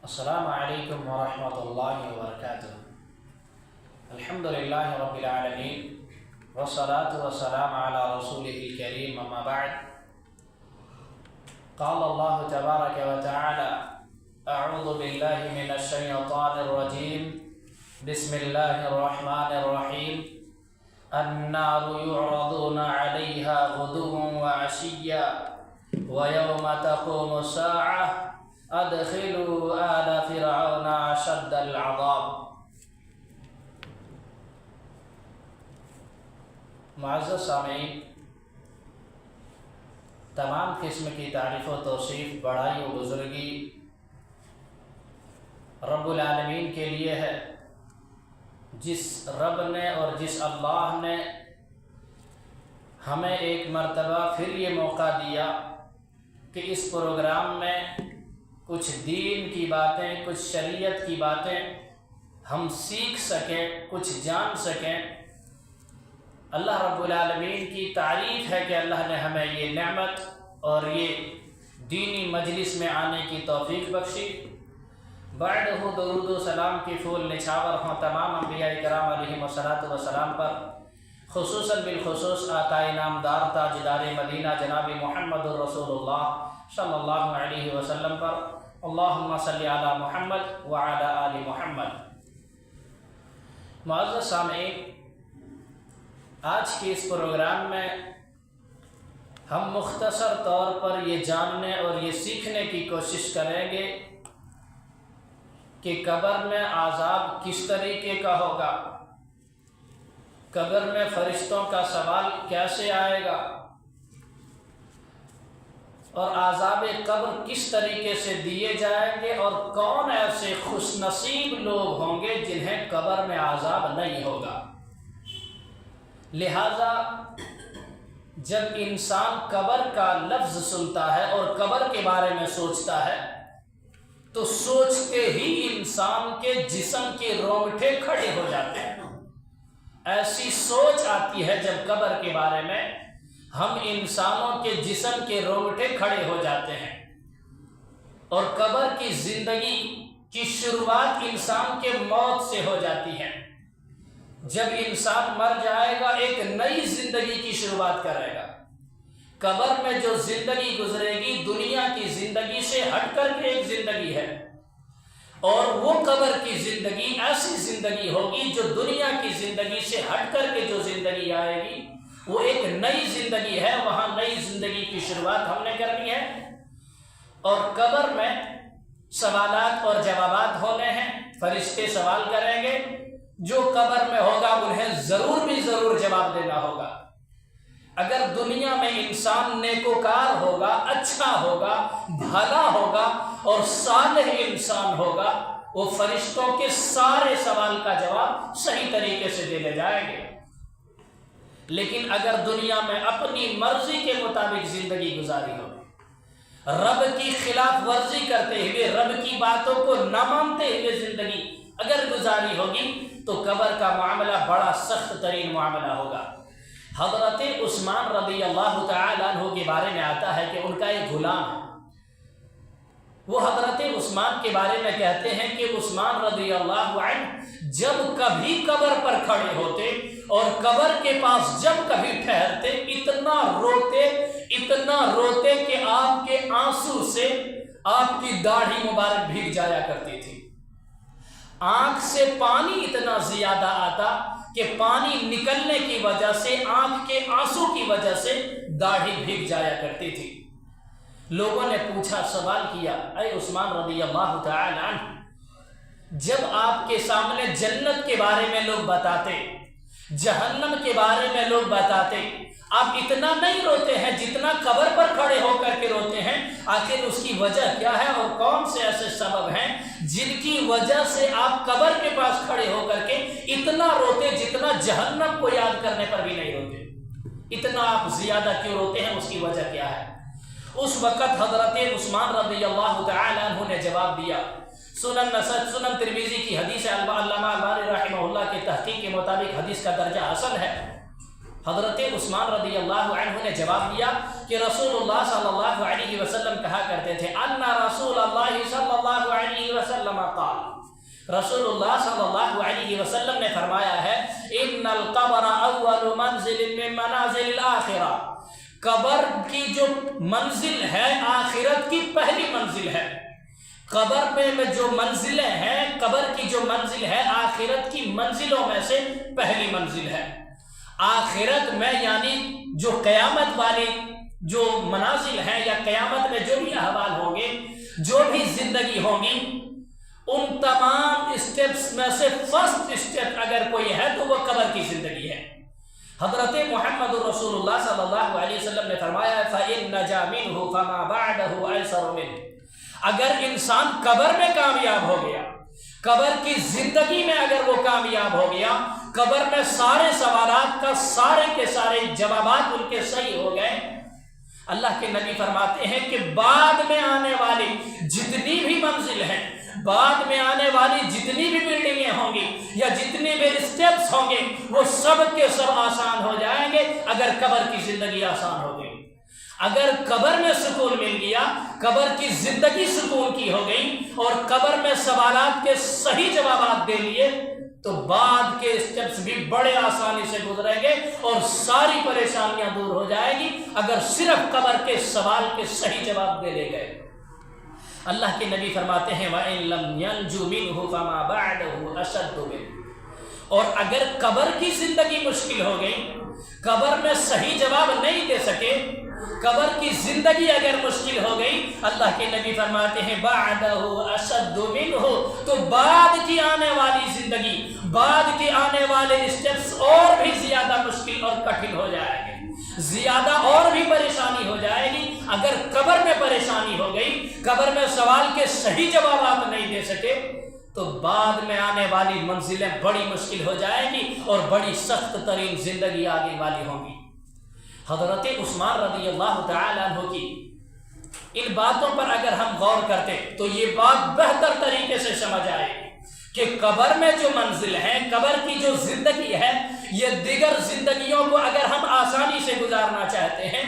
السلام علیکم ورحمۃ اللہ وبرکاتہ۔ الحمد للہ رب العالمین والصلاة والسلام علی رسولہ الکریم، اما بعد۔ قال اللہ تبارک وتعالی: اعوذ باللہ من الشیطان الرجیم، بسم اللہ الرحمن الرحیم۔ النار یعرضون علیہا غدوا وعشیا ویوم تقوم الساعة ادخلوا آل فرعون اشد العذاب۔ معزز سامعین، تمام قسم کی تعریف و توصیف، بڑائی و بزرگی رب العالمین کے لیے ہے، جس رب نے اور جس اللہ نے ہمیں ایک مرتبہ پھر یہ موقع دیا کہ اس پروگرام میں کچھ دین کی باتیں، کچھ شریعت کی باتیں ہم سیکھ سکیں، کچھ جان سکیں۔ اللہ رب العالمین کی تعریف ہے کہ اللہ نے ہمیں یہ نعمت اور یہ دینی مجلس میں آنے کی توفیق بخشی۔ بعدہ درود و سلام کی پھول نچھاور ہوں تمام انبیاء کرام علیہم الصلاۃ والسلام پر، خصوصاً بالخصوص آقائے نامدار تاجدار مدینہ جناب محمد الرسول اللہ صلی اللہ علیہ وسلم پر۔ اللہم صلی علی محمد وعلی آل محمد۔ معزز سامعین، آج کے اس پروگرام میں ہم مختصر طور پر یہ جاننے اور یہ سیکھنے کی کوشش کریں گے کہ قبر میں عذاب کس طریقے کا ہوگا، قبر میں فرشتوں کا سوال کیسے آئے گا، اور عذاب قبر کس طریقے سے دیے جائیں گے، اور کون ایسے خوش نصیب لوگ ہوں گے جنہیں قبر میں عذاب نہیں ہوگا۔ لہذا جب انسان قبر کا لفظ سنتا ہے اور قبر کے بارے میں سوچتا ہے تو سوچتے ہی انسان کے جسم کے رونگٹے کھڑے ہو جاتے ہیں۔ ایسی سوچ آتی ہے جب قبر کے بارے میں، ہم انسانوں کے جسم کے رونگٹے کھڑے ہو جاتے ہیں۔ اور قبر کی زندگی کی شروعات انسان کے موت سے ہو جاتی ہے۔ جب انسان مر جائے گا ایک نئی زندگی کی شروعات کرے گا۔ قبر میں جو زندگی گزرے گی دنیا کی زندگی سے ہٹ کر کے ایک زندگی ہے، اور وہ قبر کی زندگی ایسی زندگی ہوگی جو دنیا کی زندگی سے ہٹ کر کے جو زندگی آئے گی وہ ایک نئی زندگی ہے۔ وہاں نئی زندگی کی شروعات ہم نے کرنی ہے، اور قبر میں سوالات اور جوابات ہونے ہیں۔ فرشتے سوال کریں گے، جو قبر میں ہوگا انہیں ضرور جواب دینا ہوگا۔ اگر دنیا میں انسان نیکوکار ہوگا، اچھا ہوگا، بھلا ہوگا اور صالح انسان ہوگا، وہ فرشتوں کے سارے سوال کا جواب صحیح طریقے سے دینے جائیں گے۔ لیکن اگر دنیا میں اپنی مرضی کے مطابق زندگی گزاری ہو، رب کی خلاف ورزی کرتے ہوئے، رب کی باتوں کو نہ مانتے ہوئے زندگی اگر گزاری ہوگی تو قبر کا معاملہ بڑا سخت ترین معاملہ ہوگا۔ حضرت عثمان رضی اللہ تعالیٰ عنہ کے بارے میں آتا ہے کہ ان کا ایک غلام ہے۔ وہ حضرت عثمان کے بارے میں کہتے ہیں کہ عثمان رضی اللہ عنہ جب کبھی قبر پر کھڑے ہوتے اور قبر کے پاس جب کبھی ٹھہرتے، اتنا روتے کہ آپ کے آنسو سے آپ کی داڑھی مبارک بھیگ جایا کرتی تھی۔ آنکھ سے پانی اتنا زیادہ آتا کہ پانی نکلنے کی وجہ سے، آنکھ کے آنسو کی وجہ سے داڑھی بھیگ جایا کرتی تھی۔ لوگوں نے پوچھا، سوال کیا، اے عثمان رضی اللہ تعالی عنہ، جب آپ کے سامنے جنت کے بارے میں لوگ بتاتے، جہنم کے بارے میں لوگ بتاتے، آپ اتنا نہیں روتے ہیں جتنا قبر پر کھڑے ہو کر کے روتے ہیں؟ آخر اس کی وجہ کیا ہے، اور کون سے ایسے سبب ہیں جن کی وجہ سے آپ قبر کے پاس کھڑے ہو کر کے اتنا روتے جتنا جہنم کو یاد کرنے پر بھی نہیں روتے؟ اتنا آپ زیادہ کیوں روتے ہیں، اس کی وجہ کیا ہے؟ اس وقت حضرت عثمان رضی اللہ تعالی عنہ نے جواب دیا۔ سنن ترمذی کی حدیث ہے، علامہ البانی رحمہ اللہ کے تحقیق کے مطابق حدیث کا درجہ حسن ہے۔ حضرت عثمان رضی اللہ عنہ نے جواب دیا کہ رسول اللہ صلی اللہ علیہ وسلم کہا کرتے تھے، ان رسول اللہ صلی اللہ علیہ وسلم کما قال، رسول اللہ صلی اللہ علیہ وسلم نے فرمایا ہے ان القبر اول منزل من منازل الاخرہ، قبر کی جو منزل ہے آخرت کی پہلی منزل ہے۔ قبر میں جو منزلیں ہیں، قبر کی جو منزل ہے آخرت کی منزلوں میں سے پہلی منزل ہے۔ آخرت میں یعنی جو قیامت والی جو منازل ہیں یا قیامت میں جو بھی احوال ہوں گے، جو بھی زندگی ہوگی، ان تمام اسٹیپس میں سے فرسٹ اسٹیپ اگر کوئی ہے تو وہ قبر کی زندگی ہے۔ حضرت محمد رسول اللہ صلی اللہ علیہ وسلم نے فرمایا فَإِن نَجَا مِنْهُ فَمَا بَعْدَهُ أَيْسَرُ مِنْهُ، اگر انسان قبر میں کامیاب ہو گیا، قبر کی زندگی میں اگر وہ کامیاب ہو گیا، قبر میں سارے سوالات کا سارے کے سارے جوابات ان کے صحیح ہو گئے، اللہ کے نبی فرماتے ہیں کہ بعد میں آنے والی جتنی بھی منزل ہیں، بعد میں آنے والی جتنی بھی بلڈنگیں ہوں گی یا جتنے بھی اسٹیپس ہوں گے، وہ سب کے سب آسان ہو جائیں گے اگر قبر کی زندگی آسان ہو گئی۔ اگر قبر میں سکون مل گیا، قبر کی زندگی سکون کی ہو گئی اور قبر میں سوالات کے صحیح جوابات دے لیے تو بعد کے اسٹیپس بھی بڑے آسانی سے گزریں گے اور ساری پریشانیاں دور ہو جائیں گی اگر صرف قبر کے سوال کے صحیح جواب دے لے گئے۔ اللہ کے نبی فرماتے ہیں وَإِن لَمْ يَنْجُ مِنْهُ فَمَا بَعْدَهُ أَشَدُّ مِنْهُ، اور اگر قبر کی زندگی مشکل ہو گئی، قبر میں صحیح جواب نہیں دے سکے، قبر کی زندگی اگر مشکل ہو گئی، اللہ کے نبی فرماتے ہیں بَعْدَهُ أَشَدُّ مِنْهُ، تو بعد کی آنے والی زندگی، بعد کے آنے والے اسٹیپس اور بھی زیادہ مشکل اور کٹھن ہو جائیں گے، زیادہ اور بھی پریشانی ہو جائے گی۔ اگر قبر میں پریشانی ہو گئی، قبر میں سوال کے صحیح جوابات نہیں دے سکے، تو بعد میں آنے والی منزلیں بڑی مشکل ہو جائیں گی اور بڑی سخت ترین زندگی آگے والی ہوں گی۔ حضرت عثمان رضی اللہ تعالی عنہ کی ان باتوں پر اگر ہم غور کرتے تو یہ بات بہتر طریقے سے سمجھ آئے گی کہ قبر میں جو منزل ہے، قبر کی جو زندگی ہے، یہ دیگر زندگیوں کو اگر ہم آسانی سے گزارنا چاہتے ہیں،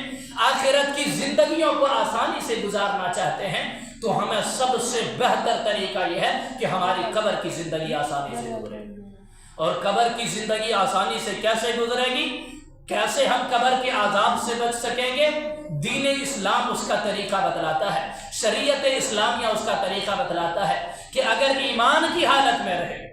آخرت کی زندگیوں کو آسانی سے گزارنا چاہتے ہیں، تو ہمیں سب سے بہتر طریقہ یہ ہے کہ ہماری قبر کی زندگی آسانی سے گزرے۔ اور قبر کی زندگی آسانی سے کیسے گزرے گی؟ کیسے ہم قبر کے عذاب سے بچ سکیں گے؟ دین اسلام اس کا طریقہ بتلاتا ہے، شریعت اسلامیہ اس کا طریقہ بتلاتا ہے کہ اگر ایمان کی حالت میں رہے،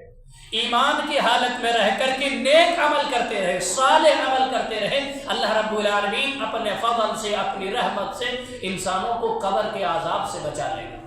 ایمان کی حالت میں رہ کر کے نیک عمل کرتے رہے، صالح عمل کرتے رہے، اللہ رب العالمین اپنے فضل سے، اپنی رحمت سے انسانوں کو قبر کے عذاب سے بچا لے گا۔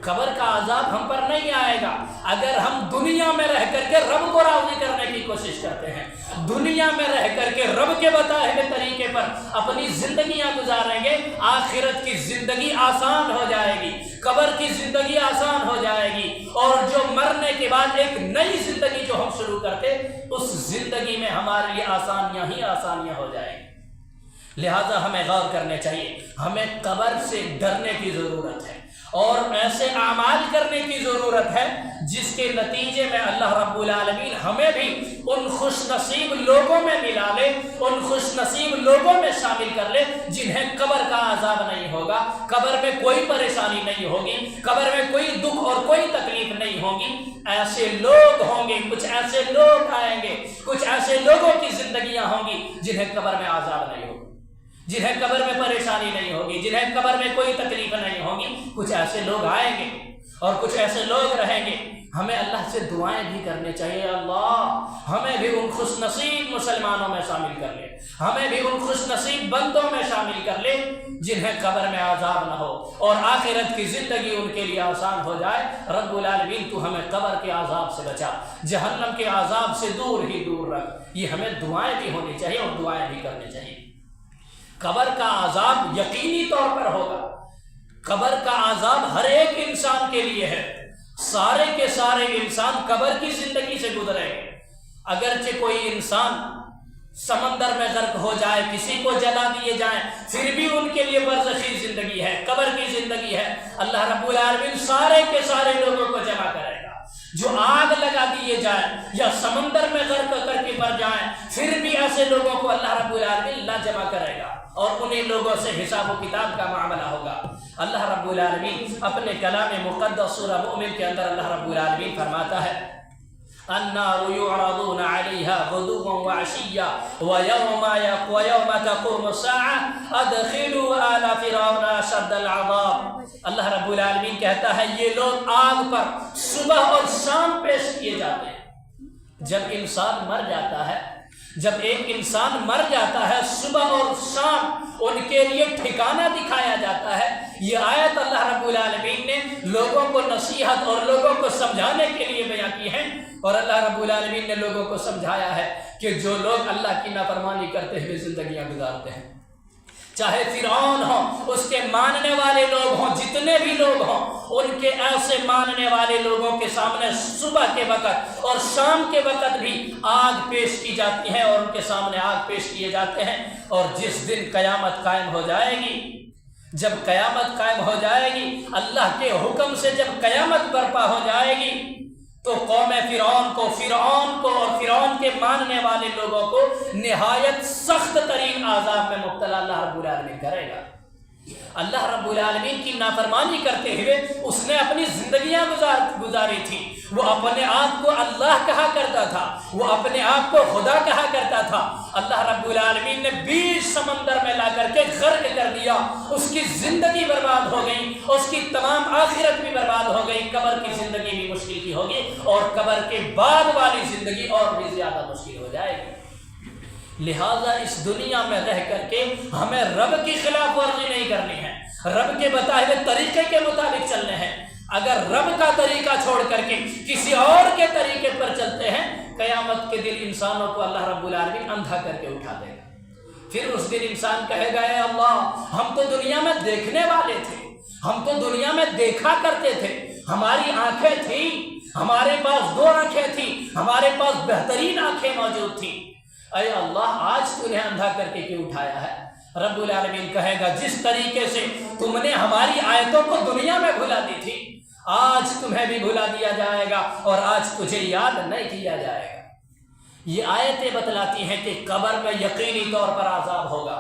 قبر کا عذاب ہم پر نہیں آئے گا اگر ہم دنیا میں رہ کر کے رب کو راضی کرنے کی کوشش کرتے ہیں، دنیا میں رہ کر کے رب کے بتائے ہوئے طریقے پر اپنی زندگیاں گزاریں گے، آخرت کی زندگی آسان ہو جائے گی، قبر کی زندگی آسان ہو جائے گی، اور جو مرنے کے بعد ایک نئی زندگی جو ہم شروع کرتے، اس زندگی میں ہمارے لیے آسانیاں ہی آسانیاں ہو جائیں گی۔ لہذا ہمیں غور کرنے چاہیے، ہمیں قبر سے ڈرنے کی ضرورت ہے اور ایسے اعمال کرنے کی ضرورت ہے جس کے نتیجے میں اللہ رب العالمین ہمیں بھی ان خوش نصیب لوگوں میں ملا لے، ان خوش نصیب لوگوں میں شامل کر لے جنہیں قبر کا عذاب نہیں ہوگا، قبر میں کوئی پریشانی نہیں ہوگی، قبر میں کوئی دکھ اور کوئی تکلیف نہیں ہوگی۔ ایسے لوگ ہوں گے، کچھ ایسے لوگ آئیں گے، کچھ ایسے لوگوں کی زندگیاں ہوں گی جنہیں قبر میں عذاب نہیں ہوگا، جنہیں قبر میں پریشانی نہیں ہوگی، جنہیں قبر میں کوئی تکلیف نہیں ہوگی۔ کچھ ایسے لوگ آئیں گے اور کچھ ایسے لوگ رہیں گے۔ ہمیں اللہ سے دعائیں بھی کرنے چاہیے، اللہ ہمیں بھی ان خوش نصیب مسلمانوں میں شامل کر لے، ہمیں بھی ان خوش نصیب بندوں میں شامل کر لے جنہیں قبر میں عذاب نہ ہو اور آخرت کی زندگی ان کے لیے آسان ہو جائے۔ رب العالمین تو ہمیں قبر کے عذاب سے بچا، جہنم کے عذاب سے دور ہی دور رکھ۔ یہ ہمیں دعائیں بھی ہونی چاہیے اور دعائیں بھی کرنی چاہیے۔ قبر کا عذاب یقینی طور پر ہوگا، قبر کا عذاب ہر ایک انسان کے لیے ہے، سارے کے سارے انسان قبر کی زندگی سے گزرے گے۔ اگرچہ کوئی انسان سمندر میں غرق ہو جائے، کسی کو جلا دیے جائیں، پھر بھی ان کے لیے برزخی زندگی ہے، قبر کی زندگی ہے۔ اللہ رب العالمین سارے کے سارے لوگوں کو جمع کرے گا، جو آگ لگا دیے جائیں یا سمندر میں غرق کر کے مر جائیں، پھر بھی ایسے لوگوں کو اللہ رب العالمین نہ جمع کرے گا۔ اور انہیں لوگوں سے حساب و کتاب کا معاملہ ہوگا۔ اللہ رب العالمین اپنے کلام مقدس سورہ مومن کے اندر اللہ رب العالمین فرماتا ہے النار يعرضون عليها غدوا وعشيا ويوم تقوم الساعة ادخلوا آل فرعون اشد العذاب۔ اللہ رب العالمین کہتا ہے یہ لوگ آگ پر صبح اور شام پیش کیے جاتے ہیں۔ جب انسان مر جاتا ہے، جب ایک انسان مر جاتا ہے، صبح اور شام ان کے لیے ٹھکانہ دکھایا جاتا ہے۔ یہ آیت اللہ رب العالمین نے لوگوں کو نصیحت اور لوگوں کو سمجھانے کے لیے بیان کی ہے، اور اللہ رب العالمین نے لوگوں کو سمجھایا ہے کہ جو لوگ اللہ کی نافرمانی کرتے ہوئے زندگیاں گزارتے ہیں، چاہے فرعون ہو، اس کے ماننے والے لوگ ہوں، جتنے بھی لوگ ہوں، ان کے ایسے ماننے والے لوگوں کے سامنے صبح کے وقت اور شام کے وقت بھی آگ پیش کی جاتی ہے، اور ان کے سامنے آگ پیش کیے جاتے ہیں۔ اور جس دن قیامت قائم ہو جائے گی، جب قیامت قائم ہو جائے گی، اللہ کے حکم سے جب قیامت برپا ہو جائے گی، تو قوم فرعون کو اور فرعون کے ماننے والے لوگوں کو نہایت سخت ترین عذاب میں مبتلا اللہ رب العالمین کرے گا۔ اللہ رب العالمین کی نافرمانی کرتے ہوئے اس نے اپنی زندگیاں گزاری تھی۔ وہ اپنے آپ کو اللہ کہا کرتا تھا، وہ اپنے آپ کو خدا کہا کرتا تھا۔ اللہ رب العالمین نے 20 سمندر میں لا کر کے غرق کر دیا، اس کی زندگی برباد ہو گئی، اس کی تمام آخرت بھی برباد ہو گئی، قبر کی زندگی بھی مشکل کی ہوگی، اور قبر کے بعد والی زندگی اور بھی زیادہ مشکل ہو جائے گی۔ لہذا اس دنیا میں رہ کر کے ہمیں رب کی خلاف ورزی نہیں کرنی ہے، رب کے بتائے ہوئے طریقے کے مطابق چلنے ہیں۔ اگر رب کا طریقہ چھوڑ کر کے کسی اور کے طریقے پر چلتے ہیں، قیامت کے دن انسانوں کو اللہ رب العالمین اندھا کر کے اٹھا دے گا۔ پھر اس دن انسان کہے گا اے اللہ، ہم تو دنیا میں دیکھنے والے تھے، ہم تو دنیا میں دیکھا کرتے تھے، ہماری آنکھیں تھیں، ہمارے پاس 2 آنکھیں تھیں، ہمارے پاس بہترین آنکھیں موجود تھیں، اے اللہ آج تو انہیں اندھا کر کے کیوں اٹھایا ہے؟ رب العالمین کہے گا جس طریقے سے تم نے ہماری آیتوں کو دنیا میں بھلا دی تھی، آج تمہیں بھی بھلا دیا جائے گا، اور آج تجھے یاد نہیں کیا جائے گا۔ یہ آیتیں بتلاتی ہیں کہ قبر میں یقینی طور پر عذاب ہوگا۔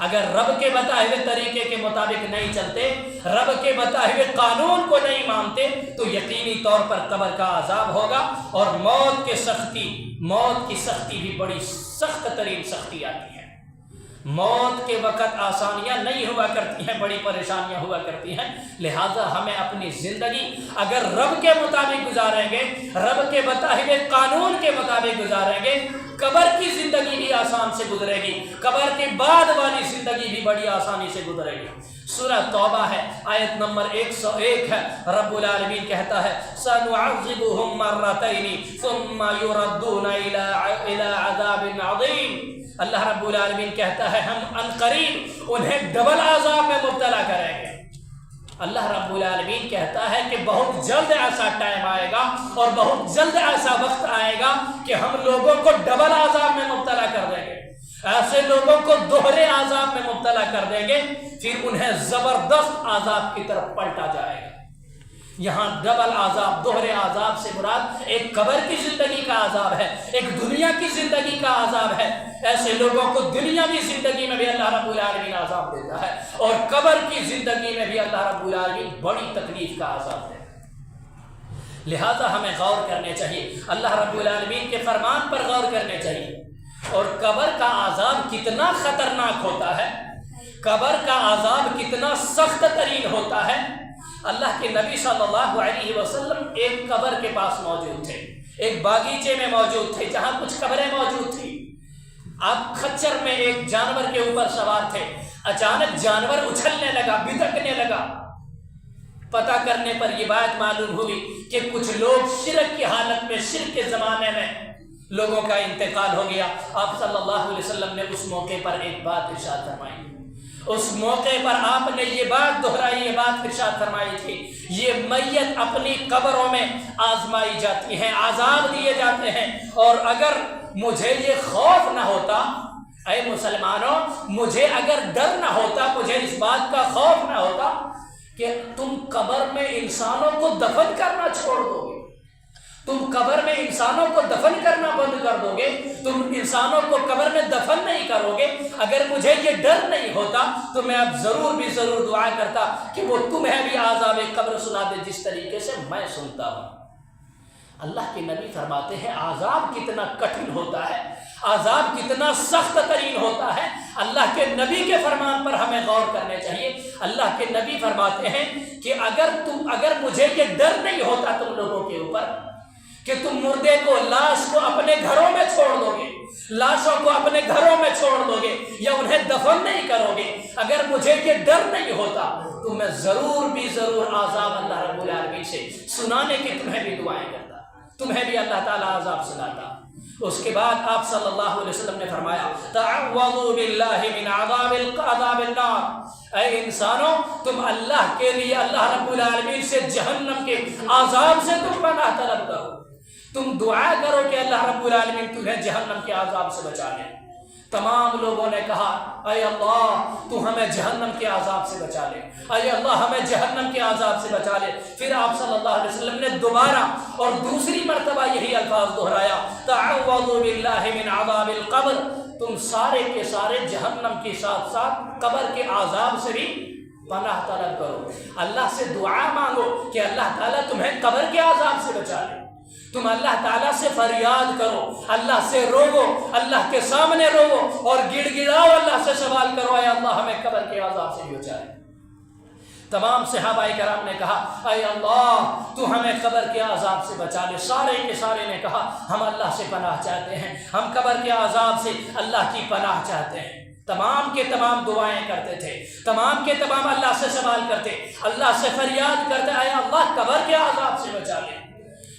اگر رب کے بتائے ہوئے طریقے کے مطابق نہیں چلتے، رب کے بتائے ہوئے قانون کو نہیں مانتے، تو یقینی طور پر قبر کا عذاب ہوگا، اور موت کی سختی بھی بڑی سخت ترین سختی آتی ہے۔ موت کے وقت آسانیاں نہیں ہوا کرتی ہیں، بڑی پریشانیاں ہوا کرتی ہیں۔ لہذا ہمیں اپنی زندگی اگر رب کے مطابق گزاریں گے، رب کے بتائے ہوئے قانون کے مطابق گزاریں گے، قبر کی زندگی بھی آسان سے گزرے گی، قبر کے بعد والی زندگی بھی بڑی آسانی سے گزرے گی۔ سورہ توبہ ہے، آیت نمبر 101 ہے، رب العالمین کہتا ہے سَنُعَذِّبُهُمْ مَرَّتَيْنِ ثُمَّ يُرَدُّونَ إِلَىٰ عَذَابٍ عَظِيمٍ۔ اللہ رب العالمین کہتا ہے ہم عنقریب انہیں ڈبل عذاب میں مبتلا کریں گے۔ اللہ رب العالمین کہتا ہے کہ بہت جلد ایسا ٹائم آئے گا اور بہت جلد ایسا وقت آئے گا کہ ہم لوگوں کو ڈبل عذاب میں مبتلا کر دیں گے، ایسے لوگوں کو دوہرے عذاب میں مبتلا کر دیں گے، پھر انہیں زبردست عذاب کی طرف پلٹا جائے گا۔ یہاں ڈبل عذاب، دوہرے عذاب سے مراد ایک قبر کی زندگی کا عذاب ہے، ایک دنیا کی زندگی کا عذاب ہے۔ ایسے لوگوں کو دنیاوی زندگی میں بھی اللہ رب العالمین عذاب دیتا ہے، اور قبر کی زندگی میں بھی اللہ رب العالمین بڑی تکلیف کا عذاب دیتا ہے۔ لہذا ہمیں غور کرنے چاہیے، اللہ رب العالمین کے فرمان پر غور کرنے چاہیے۔ اور قبر کا عذاب کتنا خطرناک ہوتا ہے، قبر کا عذاب کتنا سخت ترین ہوتا ہے۔ اللہ کے نبی صلی اللہ علیہ وسلم ایک قبر کے پاس موجود تھے، ایک باغیچے میں موجود تھے جہاں کچھ قبریں موجود تھیں۔ آپ خچر میں ایک جانور کے اوپر سوار تھے، اچانک جانور اچھلنے لگا، بھٹکنے لگا۔ پتہ کرنے پر یہ بات معلوم ہوئی کہ کچھ لوگ شرک کی حالت میں، شرک کے زمانے میں لوگوں کا انتقال ہو گیا۔ آپ صلی اللہ علیہ وسلم نے اس موقع پر ایک بات ارشاد فرمائی، اس موقع پر آپ نے یہ بات دہرائی، یہ بات ارشاد فرمائی تھی، یہ میت اپنی قبروں میں آزمائی جاتی ہیں، عذاب دیے جاتے ہیں، اور اگر مجھے یہ خوف نہ ہوتا، اے مسلمانوں، مجھے اگر ڈر نہ ہوتا، مجھے اس بات کا خوف نہ ہوتا کہ تم قبر میں انسانوں کو دفن کرنا چھوڑ دو گے، تم قبر میں انسانوں کو دفن کرنا بند کر دو گے، تم انسانوں کو قبر میں دفن نہیں کرو گے، اگر مجھے یہ ڈر نہیں ہوتا تو میں اب ضرور دعا کرتا کہ وہ تمہیں بھی عذاب قبر سنا دے جس طریقے سے میں سنتا ہوں۔ اللہ کے نبی فرماتے ہیں عذاب کتنا کٹھن ہوتا ہے، عذاب کتنا سخت ترین ہوتا ہے۔ اللہ کے نبی کے فرمان پر ہمیں غور کرنے چاہیے۔ اللہ کے نبی فرماتے ہیں کہ اگر مجھے یہ ڈر نہیں ہوتا تم لوگوں کے اوپر کہ تم مردے کو، لاش کو اپنے گھروں میں چھوڑ دو گے، لاشوں کو اپنے گھروں میں چھوڑ دو گے یا انہیں دفن نہیں کرو گے، اگر مجھے یہ ڈر نہیں ہوتا تو میں ضرور عذاب اللہ رب العالمین سے سنانے کی تمہیں بھی دعائیں کرتا، تمہیں بھی اللہ تعالیٰ عذاب سناتا۔ اس کے بعد آپ صلی اللہ علیہ وسلم نے فرمایا تعوذوا باللہ من عذاب النار، اے انسانوں تم اللہ کے لیے اللہ رب العالمین سے جہنم کے عذاب سے تم پناہ طلب کرو، تم دعا کرو کہ اللہ رب العالمین تمہیں جہنم کے عذاب سے بچا لے۔ تمام لوگوں نے کہا اے اللہ تو ہمیں جہنم کے عذاب سے بچا لے، اے اللہ ہمیں جہنم کے عذاب سے بچا لے۔ پھر آپ صلی اللہ علیہ وسلم نے دوبارہ اور دوسری مرتبہ یہی الفاظ دہرایا تعوذوا باللہ من عذاب القبر، تم سارے کے سارے جہنم کے ساتھ ساتھ قبر کے عذاب سے بھی پناہ طلب کرو، اللہ سے دعا مانگو کہ اللہ تعالیٰ تمہیں قبر کے عذاب سے بچا لے۔ تم اللہ تعالیٰ سے فریاد کرو، اللہ سے روو، اللہ کے سامنے روو اور گڑ گڑاؤ، اللہ سے سوال کرو اے اللہ ہمیں قبر کے عذاب سے بھی بچا لے۔ تمام صحابہ کرام نے کہا اے اللہ تو ہمیں قبر کے عذاب سے بچا لے۔ سارے کے سارے نے کہا ہم اللہ سے پناہ چاہتے ہیں، ہم قبر کے عذاب سے اللہ کی پناہ چاہتے ہیں۔ تمام کے تمام دعائیں کرتے تھے، تمام کے تمام اللہ سے سوال کرتے، اللہ سے فریاد کرتے اے اللہ قبر کے عذاب سے بچا لے۔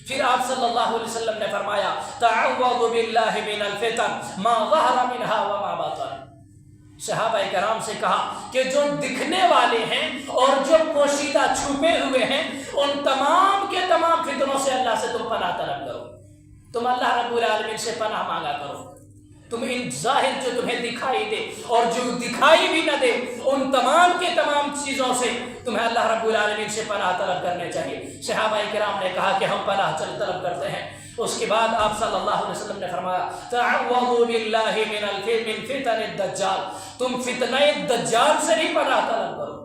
پھر آپ صلی اللہ علیہ وسلم نے فرمایا تعوذوا باللہ من الفتن ما ظہر منها وما بطن، صحابہ کرام سے کہا کہ جو دکھنے والے ہیں اور جو پوشیدہ چھپے ہوئے ہیں ان تمام کے تمام فتنوں سے اللہ سے تم پناہ طلب کرو، تم اللہ رب العالمین سے پناہ مانگا کرو، تم ان ظاہر جو تمہیں دکھائی دے اور جو دکھائی بھی نہ دے ان تمام کے تمام چیزوں سے تمہیں اللہ رب العالمین سے پناہ طلب کرنے چاہیے۔ صحابہ کرام نے کہا کہ ہم پناہ طلب کرتے ہیں۔ اس کے بعد آپ صلی اللہ علیہ وسلم نے فرمایا تعوذوا باللہ من فتن الدجال، تم فتنہ دجال سے بھی پناہ طلب کرو۔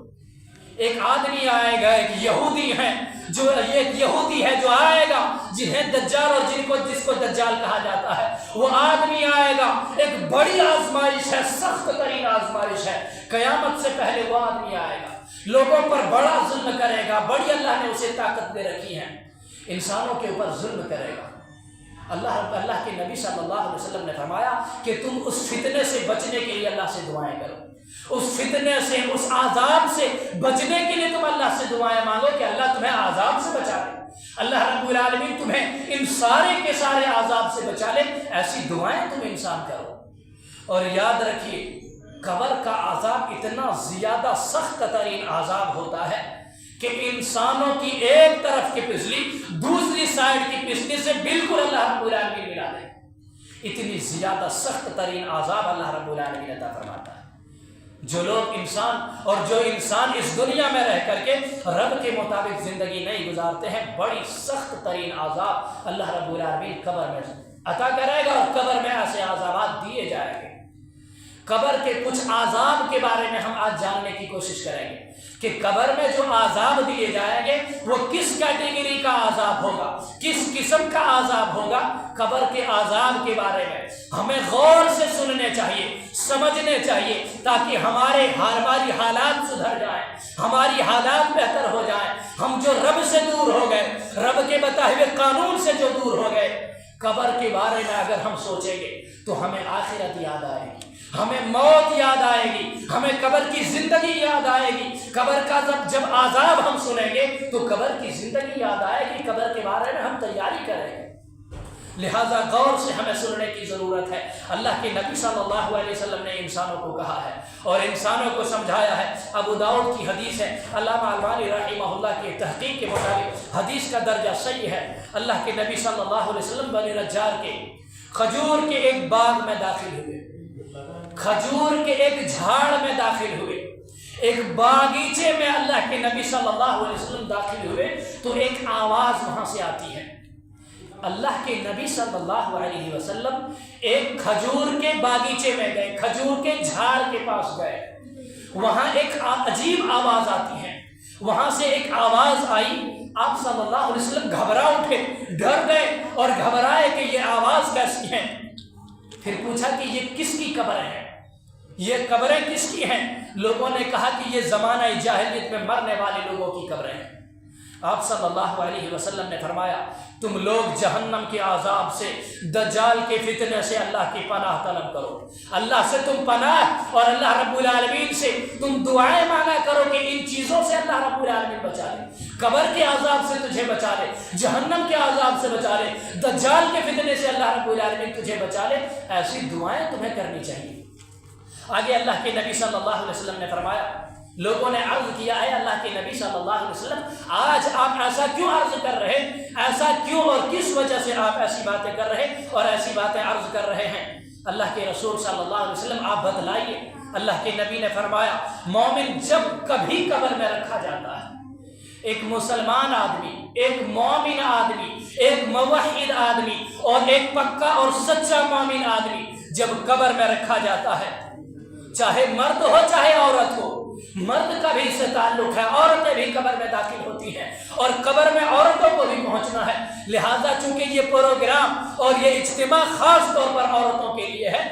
ایک آدمی آئے گا، ایک یہودی ہے جو آئے گا جنہیں دجال اور جس کو دجال کہا جاتا ہے، وہ آدمی آئے گا، ایک بڑی آزمائش ہے، سخت ترین آزمائش ہے، قیامت سے پہلے وہ آدمی آئے گا، لوگوں پر بڑا ظلم کرے گا، بڑی اللہ نے اسے طاقت دے رکھی ہے، انسانوں کے اوپر ظلم کرے گا۔ اللہ کے نبی صلی اللہ علیہ وسلم نے فرمایا کہ تم اس فتنے سے بچنے کے لیے اللہ سے دعائیں کرو، اس فتنے سے، اس عذاب سے بچنے کے لیے تم اللہ سے دعائیں مانگو کہ اللہ تمہیں عذاب سے بچا لے، اللہ رب العالمین تمہیں ان سارے کے سارے عذاب سے بچا لے، ایسی دعائیں تم انسان کرو۔ اور یاد رکھیے قبر کا عذاب اتنا زیادہ سخت ترین عذاب ہوتا ہے کہ انسانوں کی ایک طرف کی پسلی دوسری سائڈ کی پسلی سے بالکل اللہ رب العالمین ملا دے، اتنی زیادہ سخت ترین عذاب اللہ رب العالمین عطا فرماتا ہے۔ جو انسان اس دنیا میں رہ کر کے رب کے مطابق زندگی نہیں گزارتے ہیں، بڑی سخت ترین عذاب اللہ رب العالمین قبر میں عطا کرے گا اور قبر میں ایسے عذابات دیے جائیں گے۔ قبر کے کچھ عذاب کے بارے میں ہم آج جاننے کی کوشش کریں گے کہ قبر میں جو عذاب دیے جائیں گے وہ کس کیٹیگری کا عذاب ہوگا، کس قسم کا عذاب ہوگا۔ قبر کے عذاب کے بارے میں ہمیں غور سے سننے چاہیے، سمجھنے چاہیے، تاکہ ہماری حالات سدھر جائیں، ہماری حالات بہتر ہو جائیں۔ ہم جو رب سے دور ہو گئے، رب کے بتائے ہوئے قانون سے جو دور ہو گئے، قبر کے بارے میں اگر ہم سوچیں گے تو ہمیں آخرت یاد آئے گی، ہمیں موت یاد آئے گی، ہمیں قبر کی زندگی یاد آئے گی۔ قبر کا جب عذاب ہم سنیں گے تو قبر کی زندگی یاد آئے گی، قبر کے بارے میں ہم تیاری کریں گے۔ لہذا غور سے ہمیں سننے کی ضرورت ہے۔ اللہ کے نبی صلی اللہ علیہ وسلم نے انسانوں کو کہا ہے اور انسانوں کو سمجھایا ہے۔ ابو داؤد کی حدیث ہے، علامہ البانی رحمہ اللہ کی تحقیق کے مطابق حدیث کا درجہ صحیح ہے۔ اللہ کے نبی صلی اللہ علیہ وسلم بنی نجار کے کھجور کے ایک باغ میں داخل ہوئے، کھجور کے ایک جھاڑ میں داخل ہوئے، ایک باغیچے میں اللہ کے نبی صلی اللہ علیہ وسلم داخل ہوئے تو ایک آواز وہاں سے آتی ہے، اللہ کے نبی صلی اللہ علیہ وسلم ایک کھجور کے باغیچے میں گئے، کھجور کے جھاڑ کے پاس گئے، وہاں ایک عجیب آواز آتی ہے، وہاں سے ایک آواز آئی، آپ صلی اللہ علیہ وسلم گھبرا اٹھے، ڈر گئے اور گھبرائے کہ یہ آواز کیسی ہے۔ پھر پوچھا کہ یہ کس کی قبر ہے، یہ قبریں کس کی ہیں؟ لوگوں نے کہا کہ یہ زمانہ جاہلیت میں مرنے والے لوگوں کی قبریں ہیں۔ آپ صلی اللہ علیہ وسلم نے فرمایا تم لوگ جہنم کے عذاب سے، دجال کے فتنے سے اللہ کی پناہ طلب کرو، اللہ سے تم پناہ اور اللہ رب العالمین سے تم دعائیں مانگا کرو کہ ان چیزوں سے اللہ رب العالمین بچا لے، قبر کے عذاب سے تجھے بچا لے، جہنم کے عذاب سے بچا لے، دجال کے فتنے سے اللہ رب العالمین تجھے بچا لے۔ ایسی دعائیں تمہیں کرنی چاہیے۔ آگے اللہ کے نبی صلی اللہ علیہ وسلم نے فرمایا، لوگوں نے عرض کیا ہے اللہ کے نبی صلی اللہ علیہ وسلم آج آپ ایسا کیوں عرض کر رہے ہیں، ایسا کیوں اور کس وجہ سے آپ ایسی باتیں کر رہے اور ایسی باتیں عرض کر رہے ہیں؟ اللہ کے رسول صلی اللہ علیہ وسلم آپ بتلائیے۔ اللہ کے نبی نے فرمایا مومن جب کبھی قبر میں رکھا جاتا ہے، ایک مسلمان آدمی، ایک مومن آدمی، ایک موحد آدمی اور ایک پکا اور سچا مومن آدمی جب قبر میں رکھا جاتا ہے، چاہے مرد ہو چاہے عورت ہو، مرد کا بھی اس سے تعلق ہے، عورتیں بھی قبر میں داخل ہوتی ہیں اور قبر میں عورتوں کو بھی پہنچنا ہے، لہذا چونکہ یہ پروگرام اور یہ اجتماع خاص طور پر عورتوں کے لیے ہے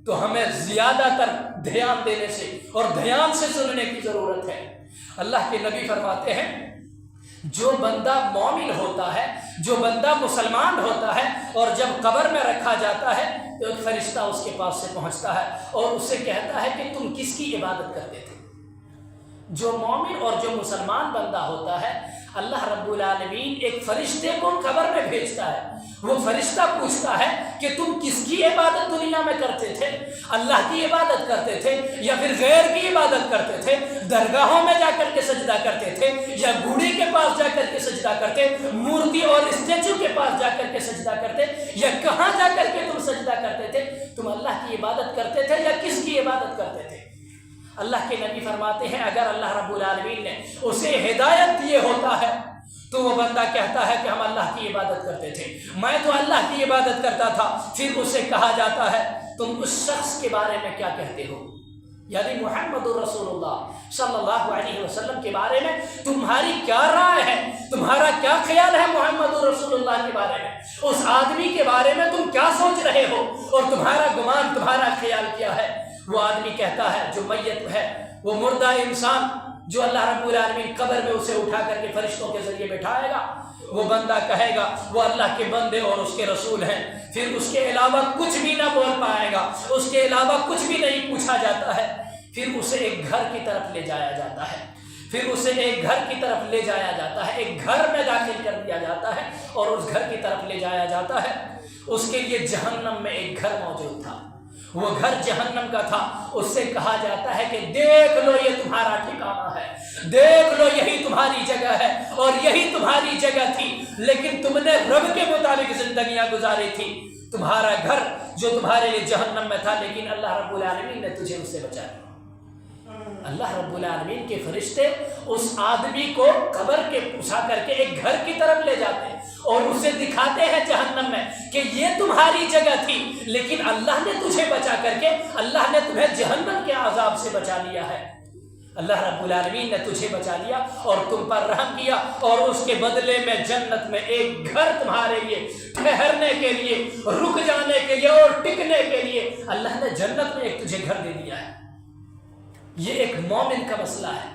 تو ہمیں زیادہ تر دھیان دینے سے اور دھیان سے سننے کی ضرورت ہے۔ اللہ کے نبی فرماتے ہیں جو بندہ مومن ہوتا ہے، جو بندہ مسلمان ہوتا ہے اور جب قبر میں رکھا جاتا ہے تو ایک فرشتہ اس کے پاس سے پہنچتا ہے اور اس سے کہتا ہے کہ تم کس کی عبادت کرتے تھے؟ جو مومن اور جو مسلمان بندہ ہوتا ہے اللہ رب العالمین ایک فرشتے کو قبر میں بھیجتا ہے، وہ فرشتہ پوچھتا ہے کہ تم کس کی عبادت دنیا میں کرتے تھے؟ اللہ کی عبادت کرتے تھے یا پھر غیر کی عبادت کرتے تھے؟ درگاہوں میں جا کر کے سجدہ کرتے تھے یا گھوڑی کے پاس جا کر کے سجدہ کرتے، مورتی اور اسٹیچو کے پاس جا کر کے سجدہ کرتے، یا کہاں جا کر کے تم سجدہ کرتے تھے؟ تم اللہ کی عبادت کرتے تھے یا کس کی عبادت کرتے تھے؟ اللہ کے نبی فرماتے ہیں اگر اللہ رب العالمین نے اسے ہدایت دیے ہوتا ہے تو وہ بندہ کہتا ہے کہ ہم اللہ کی عبادت کرتے تھے، میں تو اللہ کی عبادت کرتا تھا۔ پھر اسے کہا جاتا ہے تم اس شخص کے بارے میں کیا کہتے ہو، یعنی محمد رسول اللہ صلی اللہ علیہ وسلم کے بارے میں تمہاری کیا رائے ہے، تمہارا کیا خیال ہے محمد رسول اللہ کے بارے میں، اس آدمی کے بارے میں تم کیا سوچ رہے ہو اور تمہارا گمان، تمہارا خیال کیا ہے؟ وہ آدمی کہتا ہے جو میت ہے، وہ مردہ انسان جو اللہ رب العالمین قبر میں اسے اٹھا کر کے فرشتوں کے ذریعے بٹھائے گا، وہ بندہ کہے گا وہ اللہ کے بندے اور اس کے رسول ہیں، پھر اس کے علاوہ کچھ بھی نہ بول پائے گا، اس کے علاوہ کچھ بھی نہیں پوچھا جاتا ہے۔ پھر اسے ایک گھر کی طرف لے جایا جاتا ہے، پھر اسے ایک گھر کی طرف لے جایا جاتا ہے، ایک گھر میں داخل کر دیا جاتا ہے اور اس گھر کی طرف لے جایا جاتا ہے۔ اس کے لیے جہنم میں ایک گھر موجود تھا، وہ گھر جہنم کا تھا، اس سے کہا جاتا ہے کہ دیکھ لو یہ تمہارا ٹھکانہ ہے، دیکھ لو یہی تمہاری جگہ ہے اور یہی تمہاری جگہ تھی، لیکن تم نے رب کے مطابق زندگیاں گزاری تھی، تمہارا گھر جو تمہارے لیے جہنم میں تھا لیکن اللہ رب العالمین نے تجھے اس سے بچا لیا۔ اللہ رب العالمین کے فرشتے اس آدمی کو قبر کے اٹھا کر کے ایک گھر کی طرف لے جاتے ہیں اور اسے دکھاتے ہیں جہنم میں کہ یہ تمہاری جگہ تھی لیکن اللہ نے تجھے بچا کر کے، اللہ نے تمہیں جہنم کے عذاب سے بچا لیا ہے۔ اللہ رب العالمین نے تجھے بچا لیا اور تم پر رحم کیا اور اس کے بدلے میں جنت میں ایک گھر تمہارے لیے ٹھہرنے کے لیے، رک جانے کے لیے اور ٹکنے کے لیے اللہ نے جنت میں ایک تجھے گھر دے دیا ہے۔ یہ ایک مومن کا مسئلہ ہے،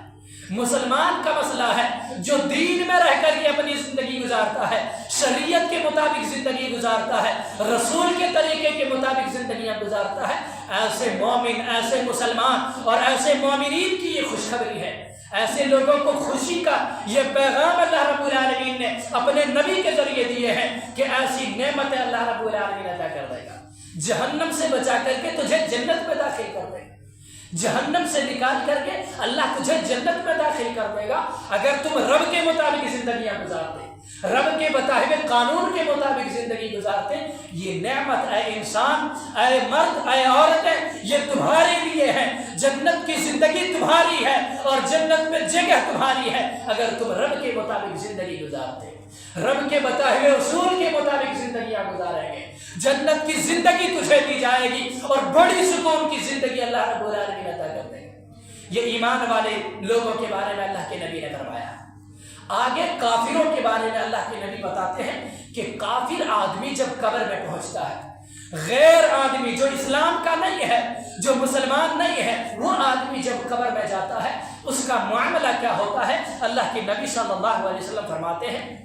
مسلمان کا مسئلہ ہے جو دین میں رہ کر کے اپنی زندگی گزارتا ہے، شریعت کے مطابق زندگی گزارتا ہے، رسول کے طریقے کے مطابق زندگیاں گزارتا ہے۔ ایسے مومن، ایسے مسلمان اور ایسے مومنین کی یہ خوشخبری ہے، ایسے لوگوں کو خوشی کا یہ پیغام اللہ رب العالمین نے اپنے نبی کے ذریعے دیے ہیں کہ ایسی نعمتیں اللہ رب العالمین عطا کر دے گا، جہنم سے بچا کر کے تجھے جنت میں داخل کر دے گا، جہنم سے نکال کر کے اللہ تجھے جنت میں داخل کر دے گا اگر تم رب کے مطابق زندگیاں گزارتے، رب کے بتائے ہوئے قانون کے مطابق زندگی گزارتے۔ یہ نعمت اے انسان، اے مرد، اے عورتیں، یہ تمہارے لیے ہے، جنت کی زندگی تمہاری ہے اور جنت میں جگہ تمہاری ہے اگر تم رب کے مطابق زندگی گزارتے۔ رب کے بتائے ہوئے اصول کے مطابق زندگیاں گزاریں گے، جنت کی زندگی تجھے دی جائے گی اور بڑی سکون کی زندگی اللہ رب العالمین عطا کر دے گا۔ یہ ایمان والے لوگوں کے بارے میں اللہ کے نبی نے فرمایا۔ آگے کافروں کے بارے میں اللہ کے نبی بتاتے ہیں کہ کافر آدمی جب قبر میں پہنچتا ہے، غیر آدمی جو اسلام کا نہیں ہے، جو مسلمان نہیں ہے، وہ آدمی جب قبر میں جاتا ہے اس کا معاملہ کیا ہوتا ہے؟ اللہ کے نبی صلی اللہ علیہ وسلم فرماتے ہیں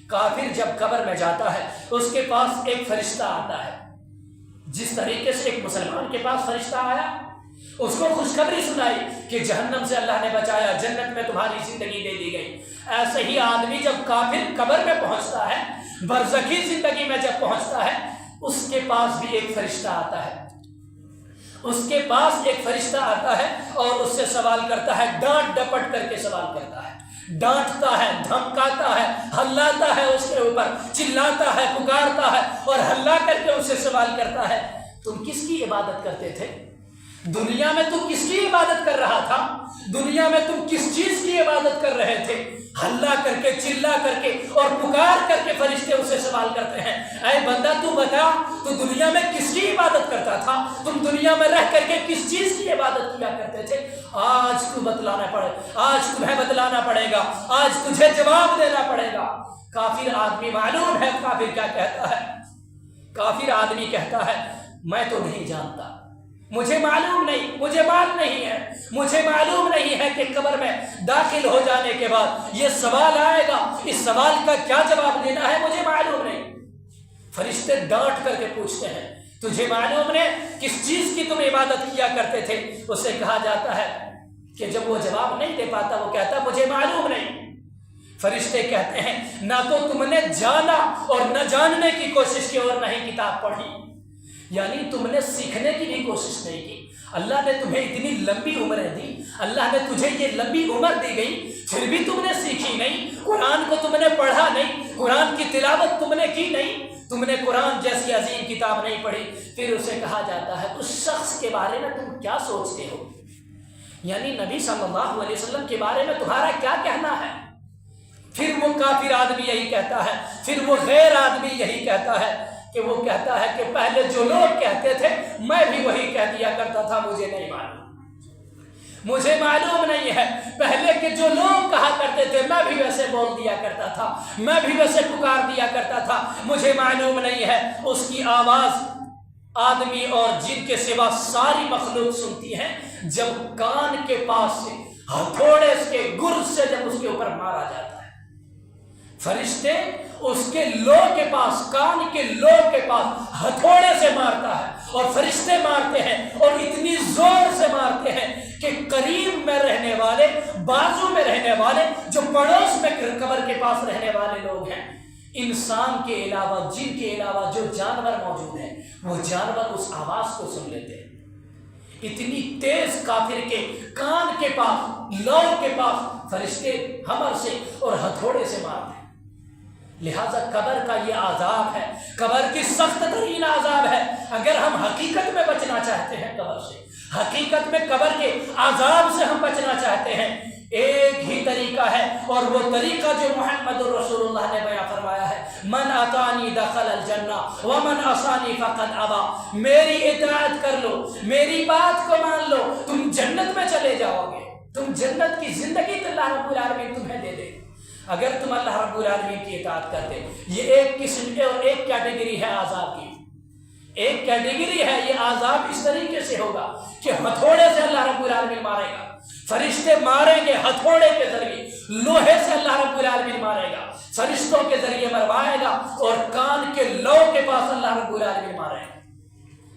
کافر جب قبر میں جاتا ہے اس کے پاس ایک فرشتہ آتا ہے، جس طریقے سے ایک مسلمان کے پاس فرشتہ آیا، اس کو خوشخبری سنائی کہ جہنم سے اللہ نے بچایا، جنت میں تمہاری زندگی دے دی گئی، ایسے ہی آدمی جب کافر قبر میں پہنچتا ہے، برزخی زندگی میں جب پہنچتا ہے، اس کے پاس بھی ایک فرشتہ آتا ہے، اس کے پاس ایک فرشتہ آتا ہے اور اس سے سوال کرتا ہے، ڈانٹ ڈپٹ کر کے سوال کرتا ہے، ڈانٹتا ہے، دھمکاتا ہے، ہلاتا ہے، اس کے اوپر چلاتا ہے، پکارتا ہے اور ہلا کر کے اس سے سوال کرتا ہے، تم کس کی عبادت کرتے تھے؟ دنیا میں تم کس کی عبادت کر رہا تھا؟ دنیا میں تم کس چیز کی عبادت کر رہے تھے؟ ہلا کر کے، چلا کر کے اور پکار کر کے فرشتے اسے سوال کرتے ہیں، اے بندہ تو بتا، تو دنیا میں کس کی عبادت کرتا تھا؟ تم دنیا میں رہ کر کے کس چیز کی عبادت کیا کرتے تھے؟ آج تو بتلانا پڑے، آج تمہیں بتلانا پڑے گا، آج تجھے جواب دینا پڑے گا۔ کافر آدمی معلوم ہے کافر کیا کہتا ہے؟ کافر آدمی کہتا ہے میں تو نہیں جانتا، مجھے معلوم نہیں، مجھے معلوم نہیں ہے، مجھے معلوم نہیں ہے کہ قبر میں داخل ہو جانے کے بعد یہ سوال آئے گا، اس سوال کا کیا جواب دینا ہے مجھے معلوم نہیں۔ فرشتے ڈانٹ کر کے پوچھتے ہیں تجھے معلوم نہیں کس چیز کی تم عبادت کیا کرتے تھے؟ اسے کہا جاتا ہے کہ جب وہ جواب نہیں دے پاتا وہ کہتا مجھے معلوم نہیں۔ فرشتے کہتے ہیں نہ تو تم نے جانا اور نہ جاننے کی کوشش کی اور نہ ہی کتاب پڑھی، یعنی تم نے سیکھنے کی بھی کوشش نہیں کی۔ اللہ نے تمہیں اتنی لمبی عمریں دی، اللہ نے تجھے یہ لمبی عمر دی گئی، پھر بھی تم نے سیکھی نہیں، قرآن کو تم نے پڑھا نہیں، قرآن کی تلاوت تم نے کی نہیں، تم نے قرآن جیسی عظیم کتاب نہیں پڑھی۔ پھر اسے کہا جاتا ہے اس شخص کے بارے میں تم کیا سوچتے ہو؟ یعنی نبی صلی اللہ علیہ وسلم کے بارے میں تمہارا کیا کہنا ہے؟ پھر وہ کافر آدمی یہی کہتا ہے، پھر وہ غیر آدمی یہی کہتا ہے کہ وہ کہتا ہے کہ پہلے جو لوگ کہتے تھے میں بھی وہی کہہ دیا کرتا تھا، مجھے نہیں معلوم، مجھے معلوم نہیں ہے، پہلے کے جو لوگ کہا کرتے تھے میں بھی ویسے بول دیا کرتا تھا، میں بھی ویسے پکار دیا کرتا تھا، مجھے معلوم نہیں ہے۔ اس کی آواز آدمی اور جن کے سوا ساری مخلوق سنتی ہے جب کان کے پاس سے ہتھوڑے کے گرز سے جب اس کے اوپر مارا جاتا ہے۔ فرشتے اس کے لو کے پاس، کان کے لو کے پاس ہتھوڑے سے مارتا ہے اور فرشتے مارتے ہیں اور اتنی زور سے مارتے ہیں کہ قریب میں رہنے والے، بازو میں رہنے والے، جو پڑوس میں قبر کے پاس رہنے والے لوگ ہیں، انسان کے علاوہ، جن کے علاوہ جو جانور موجود ہیں، وہ جانور اس آواز کو سن لیتے ہیں۔ اتنی تیز کافر کے کان کے پاس، لو کے پاس فرشتے ہمر سے اور ہتھوڑے سے مارتے ہیں۔ لہذا قبر کا یہ عذاب ہے، قبر کی سخت ترین عذاب ہے۔ اگر ہم حقیقت میں بچنا چاہتے ہیں قبر سے، حقیقت میں قبر کے عذاب سے ہم بچنا چاہتے ہیں، ایک ہی طریقہ ہے اور وہ طریقہ جو محمد رسول اللہ نے بیان فرمایا ہے، من اطاعنی دخل الجنہ ومن عصانی فقد ابی، میری اطاعت کر لو، میری بات کو مان لو، تم جنت میں چلے جاؤ گے، تم جنت کی زندگی تو اللہ رب العالمین تمہیں دے دے اگر تم اللہ رب العالمین کی اطاعت کرتے۔ یہ ایک قسم کے اور ایک کیٹیگری ہے عذاب کی، ایک کیٹیگری ہے یہ عذاب اس طریقے سے ہوگا کہ ہتھوڑے سے اللہ رب العالمین مارے گا، فرشتے ماریں گے ہتھوڑے کے ذریعے، لوہے سے اللہ رب العالمین مارے گا، فرشتوں کے ذریعے مروائے گا اور کان کے لو کے پاس اللہ رب العالمین مارے گا۔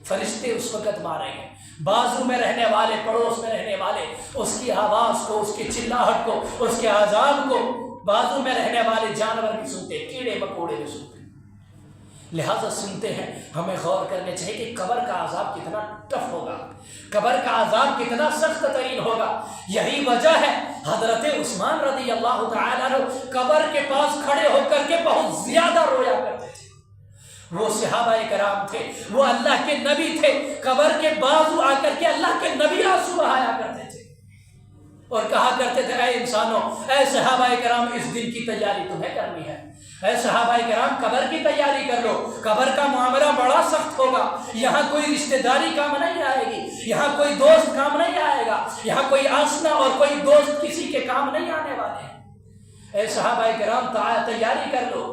فرشتے اس وقت ماریں گے، بازو میں رہنے والے، پڑوس میں رہنے والے اس کی آواز کو، اس کی چلاہٹ کو، اس کے عذاب کو بازو میں رہنے والے جانور بھی سنتے، کیڑے مکوڑے بھی سنتے، لہذا سنتے ہیں۔ ہمیں غور کرنے چاہیے کہ قبر کا عذاب کتنا ٹف ہوگا، قبر کا عذاب کتنا سخت ترین ہوگا۔ یہی وجہ ہے حضرت عثمان رضی اللہ تعالیٰ عنہ قبر کے پاس کھڑے ہو کر کے بہت زیادہ رویا کرتے تھے۔ وہ صحابہ کرام تھے، وہ اللہ کے نبی تھے، قبر کے بازو آ کر کے اللہ کے نبی آنسو بہایا کرتے تھے اور کہا کرتے تھے اے انسانوں، اے صحابہ کرام، اس دن کی تیاری تمہیں کرنی ہے، اے صحابہ کرام قبر کی تیاری کر لو، قبر کا معاملہ بڑا سخت ہوگا، یہاں کوئی رشتہ داری کام نہیں آئے گی، یہاں کوئی دوست کام نہیں آئے گا، یہاں کوئی آشنا اور کوئی دوست کسی کے کام نہیں آنے والے ہیں۔ اے صحابہ کرام تیاری کر لو،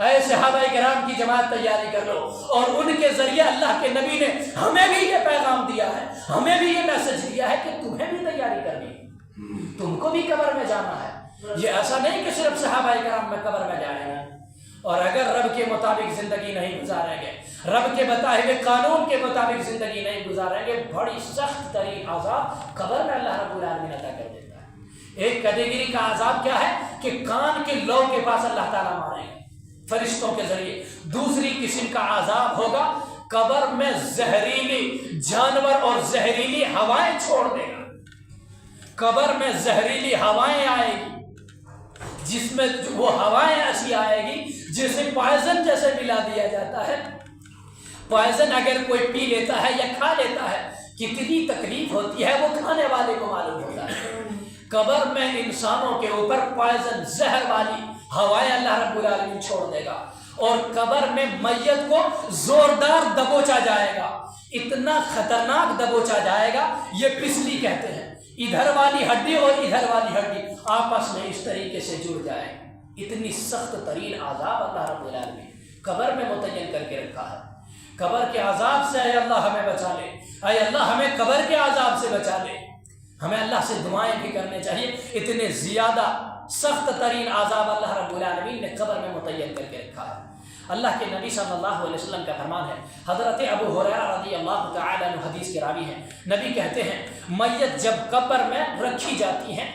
اے صحابہ کرام کی جماعت تیاری کر لو، اور ان کے ذریعے اللہ کے نبی نے ہمیں بھی یہ پیغام دیا ہے، ہمیں بھی یہ میسج دیا ہے کہ تمہیں بھی تیاری کرنی ہے، تم کو بھی قبر میں جانا ہے۔ یہ ایسا نہیں کہ صرف صحابہ کرام میں قبر میں جائیں گے، اور اگر رب کے مطابق زندگی نہیں گزاریں گے، رب کے بتائے ہوئے قانون کے مطابق زندگی نہیں گزاریں گے، بڑی سخت ترین عذاب قبر میں اللہ رب العالمین عطا کر دیتا ہے۔ ایک کیٹیگری کا عذاب کیا ہے کہ کان کے لو کے پاس اللہ تعالیٰ ماریں گے فرشتوں کے ذریعے۔ دوسری قسم کا عذاب ہوگا قبر میں زہریلی جانور اور زہریلی ہوائیں چھوڑ دے گا، قبر میں زہریلی ہوائیں آئے گی، جس میں وہ ہوائیں ایسی آئے گی جسے پوائزن جیسے ملا دیا جاتا ہے۔ پوائزن اگر کوئی پی لیتا ہے یا کھا لیتا ہے کتنی تکلیف ہوتی ہے وہ کھانے والے کو معلوم ہوتا ہے۔ قبر میں انسانوں کے اوپر پوائزن زہر والی ہوائیں اللہ رب العالمین چھوڑ دے گا، اور قبر میں میت کو زوردار دبوچا جائے گا، اتنا خطرناک دبوچا جائے گا، یہ پسلی کہتے ہیں، ادھر والی ہڈی اور ادھر والی ہڈی آپس میں اس طریقے سے جڑ جائے، اتنی سخت ترین عذاب اللہ رب العالمین قبر میں متعین کر کے رکھا ہے۔ قبر کے عذاب سے اے اللہ ہمیں بچا لے، اے اللہ ہمیں قبر کے عذاب سے بچا لے۔ ہمیں اللہ سے دعائیں بھی کرنے چاہیے، اتنے زیادہ سخت ترین عذاب اللہ رب العالمین نے قبر میں متعین کر کے رکھا ہے۔ اللہ کے نبی صلی اللہ علیہ وسلم کا فرمان ہے، حضرت ابو ہریرہ رضی اللہ تعالی عنہ حدیث کے راوی ہیں، نبی کہتے ہیں میت جب قبر میں رکھی جاتی ہیں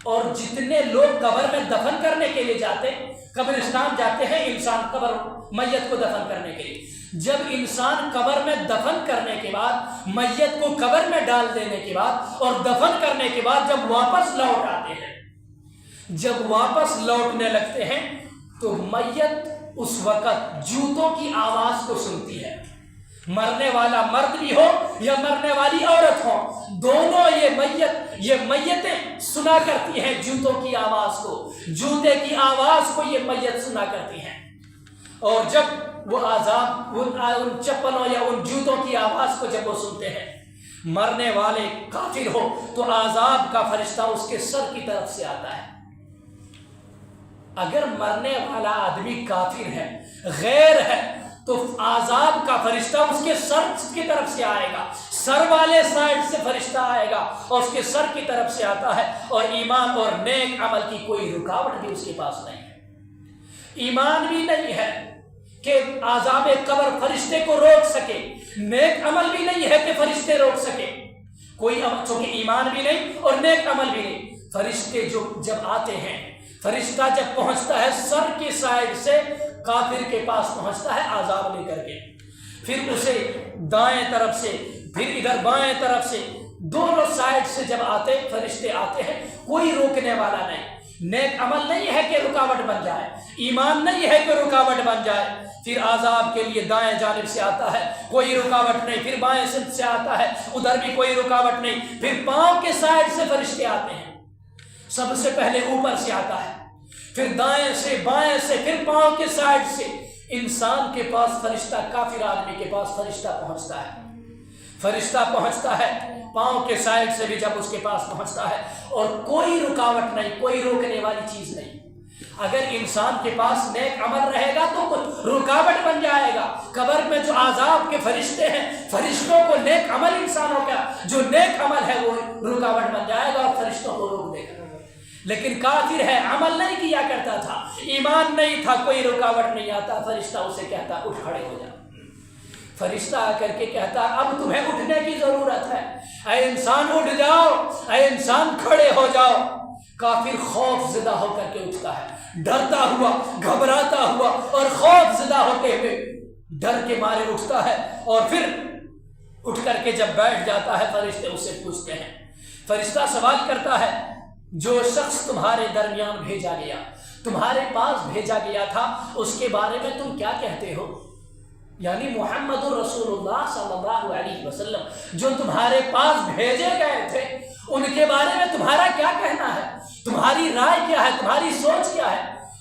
اور جتنے لوگ قبر میں دفن کرنے کے لیے جاتے، قبرستان جاتے ہیں انسان قبر میت کو دفن کرنے کے لیے، جب انسان قبر میں دفن کرنے کے بعد، میت کو قبر میں ڈال دینے کے بعد اور دفن کرنے کے بعد جب واپس لوٹ آتے ہیں، جب واپس لوٹنے لگتے ہیں تو میت اس وقت جوتوں کی آواز کو سنتی ہے۔ مرنے والا مرد بھی ہو یا مرنے والی عورت ہو، دونوں یہ میتیں سنا کرتی ہیں جوتوں کی آواز کو، جوتے کی آواز کو یہ میت سنا کرتی ہیں، اور جب وہ عذاب ان چپلوں یا ان جوتوں کی آواز کو جب وہ سنتے ہیں، مرنے والے کافر ہو تو عذاب کا فرشتہ اس کے سر کی طرف سے آتا ہے۔ اگر مرنے والا آدمی کافر ہے، غیر ہے، تو عذاب کا فرشتہ اس کے سر کی طرف سے آئے گا، سر والے سائڈ سے فرشتہ آئے گا اور اس کے سر کی طرف سے آتا ہے، اور ایمان اور نیک عمل کی کوئی رکاوٹ بھی اس کے پاس نہیں ہے۔ ایمان بھی نہیں ہے کہ عذاب قبر فرشتے کو روک سکے، نیک عمل بھی نہیں ہے کہ فرشتے روک سکے، کوئی عمل، چونکہ ایمان بھی نہیں اور نیک عمل بھی نہیں۔ فرشتے جب آتے ہیں، فرشتہ جب پہنچتا ہے سر کی سائڈ سے کافر کے پاس پہنچتا ہے عذاب لے کر کے، پھر اسے دائیں طرف سے پھر ادھر بائیں طرف سے دونوں سائڈ سے جب فرشتے آتے ہیں، کوئی روکنے والا نہیں۔ نیک عمل نہیں ہے کہ رکاوٹ بن جائے، ایمان نہیں ہے کہ رکاوٹ بن جائے، پھر عذاب کے لیے دائیں جانب سے آتا ہے، کوئی رکاوٹ نہیں، پھر بائیں سے آتا ہے، ادھر بھی کوئی رکاوٹ نہیں، پھر پاؤں کے سائڈ سے فرشتے آتے ہیں، سب سے پہلے اوپر سے آتا ہے، پھر دائیں سے بائیں سے، پھر پاؤں کے سائڈ سے انسان کے پاس فرشتہ، کافر آدمی کے پاس فرشتہ پہنچتا ہے، فرشتہ پہنچتا ہے پاؤں کے سائڈ سے بھی جب اس کے پاس پہنچتا ہے، اور کوئی رکاوٹ نہیں، کوئی روکنے والی چیز نہیں۔ اگر انسان کے پاس نیک عمل رہے گا تو رکاوٹ بن جائے گا۔ قبر میں جو عذاب کے فرشتے ہیں، فرشتوں کو نیک عمل، انسانوں کا جو نیک عمل ہے وہ رکاوٹ بن جائے گا اور فرشتوں کو روک دے گا۔ لیکن کافر ہے، عمل نہیں کیا کرتا تھا، ایمان نہیں تھا، کوئی رکاوٹ نہیں آتا، فرشتہ اسے کہتا اٹھ کھڑے ہو جا، فرشتہ آ کر کے کہتا اب تمہیں اٹھنے کی ضرورت ہے، اے انسان اٹھ جاؤ، اے انسان کھڑے ہو جاؤ۔ کافر خوف زدہ ہو کر کے اٹھتا ہے، ڈرتا ہوا، گھبراتا ہوا اور خوف زدہ ہوتے ہوئے ڈر کے مارے اٹھتا ہے، اور پھر اٹھ کر کے جب بیٹھ جاتا ہے فرشتے اسے پوچھتے ہیں، فرشتہ سوال کرتا ہے جو شخص تمہارے درمیان بھیجا گیا، تمہارے پاس بھیجا گیا تھا، اس کے بارے میں تم کیا کہتے ہو؟ یعنی محمد رسول اللہ صلی اللہ علیہ وسلم جو تمہارے پاس بھیجے گئے تھے، ان کے بارے میں تمہارا کیا کہنا ہے؟ تمہاری رائے کیا ہے؟ تمہاری سوچ کیا ہے؟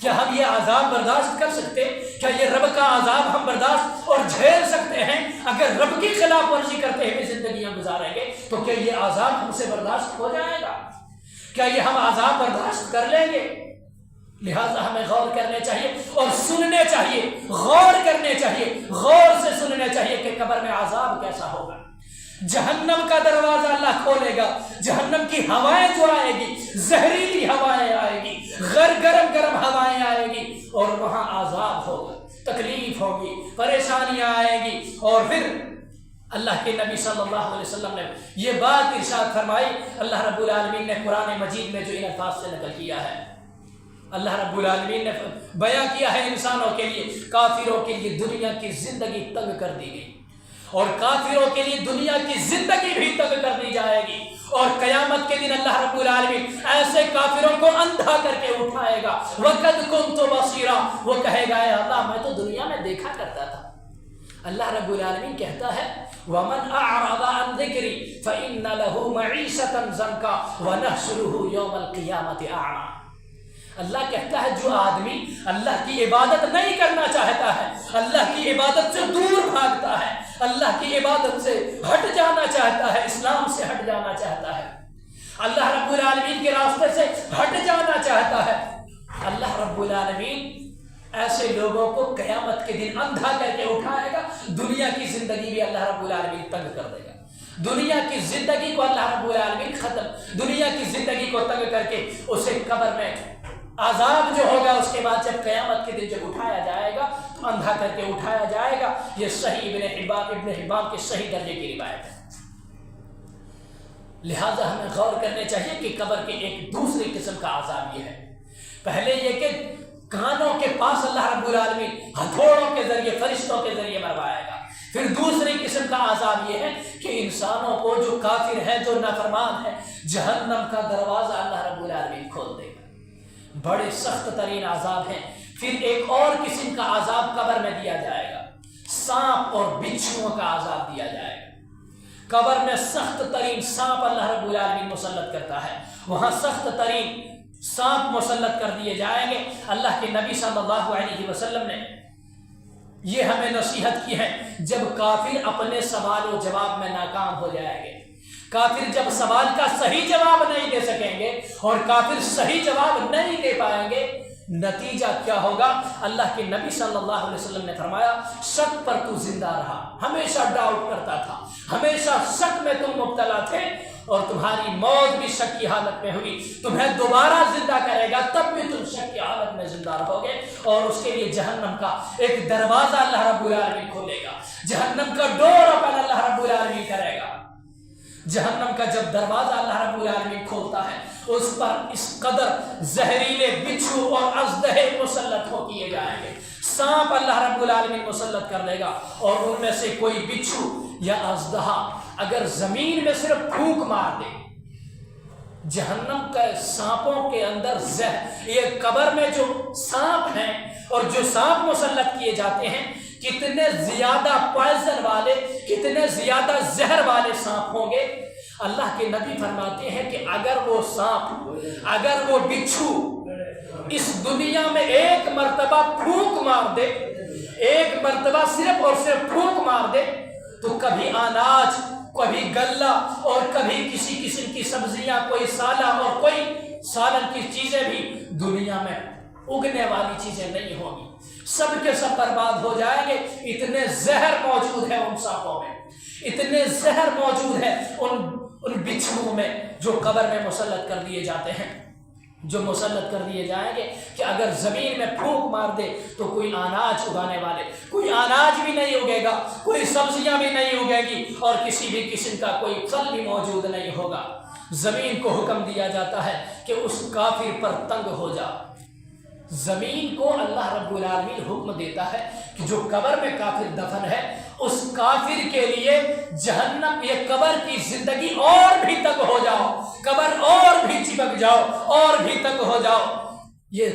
کیا ہم یہ عذاب برداشت کر سکتے؟ کیا یہ رب کا عذاب ہم برداشت اور جھیل سکتے ہیں؟ اگر رب کی خلاف ورزی کرتے ہوئے زندگیاں گزاریں گے تو کیا یہ عذاب ہم سے برداشت ہو جائے گا؟ کیا یہ ہم عذاب برداشت کر لیں گے؟ لہٰذا ہمیں غور کرنے چاہیے اور سننے چاہیے، غور کرنے چاہیے، غور سے سننے چاہیے کہ قبر میں عذاب کیسا ہوگا۔ جہنم کا دروازہ اللہ کھولے گا، جہنم کی ہوائیں جو آئے گی، زہریلی ہوائیں آئے گی، گرم گرم ہوائیں آئے گی، اور وہاں عذاب ہوگا، تکلیف ہوگی، پریشانیاں آئے گی۔ اور پھر اللہ کے نبی صلی اللہ علیہ وسلم نے یہ بات ارشاد فرمائی، اللہ رب العالمین نے قرآن مجید میں جو ان الفاظ سے نقل کیا ہے، اللہ رب العالمین نے بیان کیا ہے انسانوں کے لیے، کافروں کے لیے دنیا کی زندگی تنگ کر دی گئی، اور کافروں کے لیے دنیا کی زندگی بھی تنگ کر دی جائے گی، اور قیامت کے دن اللہ رب العالمین ایسے کافروں کو اندھا کر کے اٹھائے گا۔ وَقَدْ كُنْتُ بَصِيرًا، وہ کہے گا اے اللہ میں تو دنیا میں دیکھا کرتا تھا۔ اللہ رب العالمین کہتا ہے وَمَنْ أَعْرَضَ عَنْ ذِكْرِي فَإِنَّ لَهُ مَعِيشَةً ضَنْكًا وَنَحْشُرُهُ يَوْمَ الْقِيَامَةِ أَعْمَىٰ۔ اللہ کہتا ہے جو آدمی اللہ کی عبادت نہیں کرنا چاہتا ہے، اللہ کی عبادت سے دور بھاگتا ہے، اللہ کی عبادت سے ہٹ جانا چاہتا ہے، اسلام سے ہٹ جانا چاہتا ہے، اللہ رب العالمین کے راستے سے ہٹ جانا چاہتا ہے، اللہ رب العالمین ایسے لوگوں کو قیامت کے دن اندھا کر کے اٹھائے گا۔ دنیا کی زندگی بھی اللہ رب العالمین تنگ کر دے گا، دنیا کی زندگی کو اللہ رب العالمین دنیا کی زندگی کو تنگ کر کے اسے قبر میں عذاب جو ہوگا، اس کے بعد جب قیامت کے دن جب اٹھایا جائے گا تو اندھا کر کے اٹھایا جائے گا۔ یہ صحیح ابن حبان کے صحیح درجے کی روایت ہے۔ لہذا ہمیں غور کرنے چاہیے کہ قبر کے ایک دوسری قسم کا عذاب یہ ہے، پہلے یہ کہ کانوں کے پاس اللہ رب العالمین ہتھوڑوں کے ذریعے، فرشتوں کے ذریعے مروائے گا۔ پھر دوسری قسم کا عذاب یہ ہے کہ انسانوں کو جو کافر ہے، جو نافرمان ہے، جہنم کا دروازہ اللہ رب العالمین کھول دے گا۔ بڑے سخت ترین عذاب ہیں۔ پھر ایک اور قسم کا عذاب قبر میں دیا جائے گا، سانپ اور بچھوؤں کا عذاب دیا جائے گا۔ قبر میں سخت ترین سانپ اللہ رب العالمین مسلط کرتا ہے، وہاں سخت ترین سانپ مسلط کر دیے جائیں گے۔ اللہ کے نبی صلی اللہ علیہ وسلم نے یہ ہمیں نصیحت کی ہے، جب کافر اپنے سوال و جواب میں ناکام ہو جائیں گے، کافر جب سوال کا صحیح جواب نہیں دے سکیں گے اور کافر صحیح جواب نہیں دے پائیں گے، نتیجہ کیا ہوگا؟ اللہ کے نبی صلی اللہ علیہ وسلم نے فرمایا شک پر تو زندہ رہا، ہمیشہ ڈاؤٹ کرتا تھا، ہمیشہ شک میں تم مبتلا تھے، اور تمہاری موت بھی شک کی حالت میں ہوئی، تمہیں دوبارہ زندہ کرے گا تب بھی تم شک کی حالت میں زندہ رہو گے، اور اس کے لیے جہنم کا ایک دروازہ اللہ رب العالمین کھولے گا، جہنم کا ڈور اوپن اللہ رب العالمین کرے گا۔ جہنم کا جب دروازہ اللہ رب العالمین کھولتا ہے، اس پر اس قدر زہریلے بچھو اور اژدہے مسلط ہو کیے جائیں گے، سانپ اللہ رب العالمین مسلط کر لے گا، اور ان میں سے کوئی بچھو یا اژدہا اگر زمین میں صرف پھونک مار دے، جہنم کے سانپوں کے اندر زہر، یہ قبر میں جو سانپ ہیں اور جو سانپ مسلط کیے جاتے ہیں، کتنے زیادہ پوائزن والے، کتنے زیادہ زہر والے سانپ ہوں گے۔ اللہ کے نبی فرماتے ہیں کہ اگر وہ سانپ، اگر وہ بچھو اس دنیا میں ایک مرتبہ پھونک مار دے، ایک مرتبہ صرف اور صرف پھونک مار دے، تو کبھی اناج، کبھی غلہ اور کبھی کسی قسم کی سبزیاں، کوئی سالہ اور کوئی سالن کی چیزیں بھی دنیا میں اگنے والی چیزیں نہیں ہوں گی، سب کے سب برباد ہو جائیں گے۔ اتنے زہر موجود ہے ان سانپوں میں، اتنے زہر موجود ہے ان بچھوؤں میں جو قبر میں مسلط کر دیے جاتے ہیں، جو مسلط کر دیے جائیں گے کہ اگر زمین میں پھونک مار دے تو کوئی اناج اگانے والے، کوئی اناج بھی نہیں اگے گا، کوئی سبزیاں بھی نہیں اگے گی، اور کسی بھی قسم کا کوئی پھل بھی موجود نہیں ہوگا۔ زمین کو حکم دیا جاتا ہے کہ اس کافر پر تنگ ہو جا۔ زمین کو اللہ رب العالمین حکم دیتا ہے کہ جو قبر میں کافر دفن ہے، اس کافر کے لیے جہنم، یہ قبر کی زندگی اور بھی تنگ ہو جاؤ، قبر اور بھی چپک جاؤ، اور بھی تنگ ہو جاؤ۔ یہ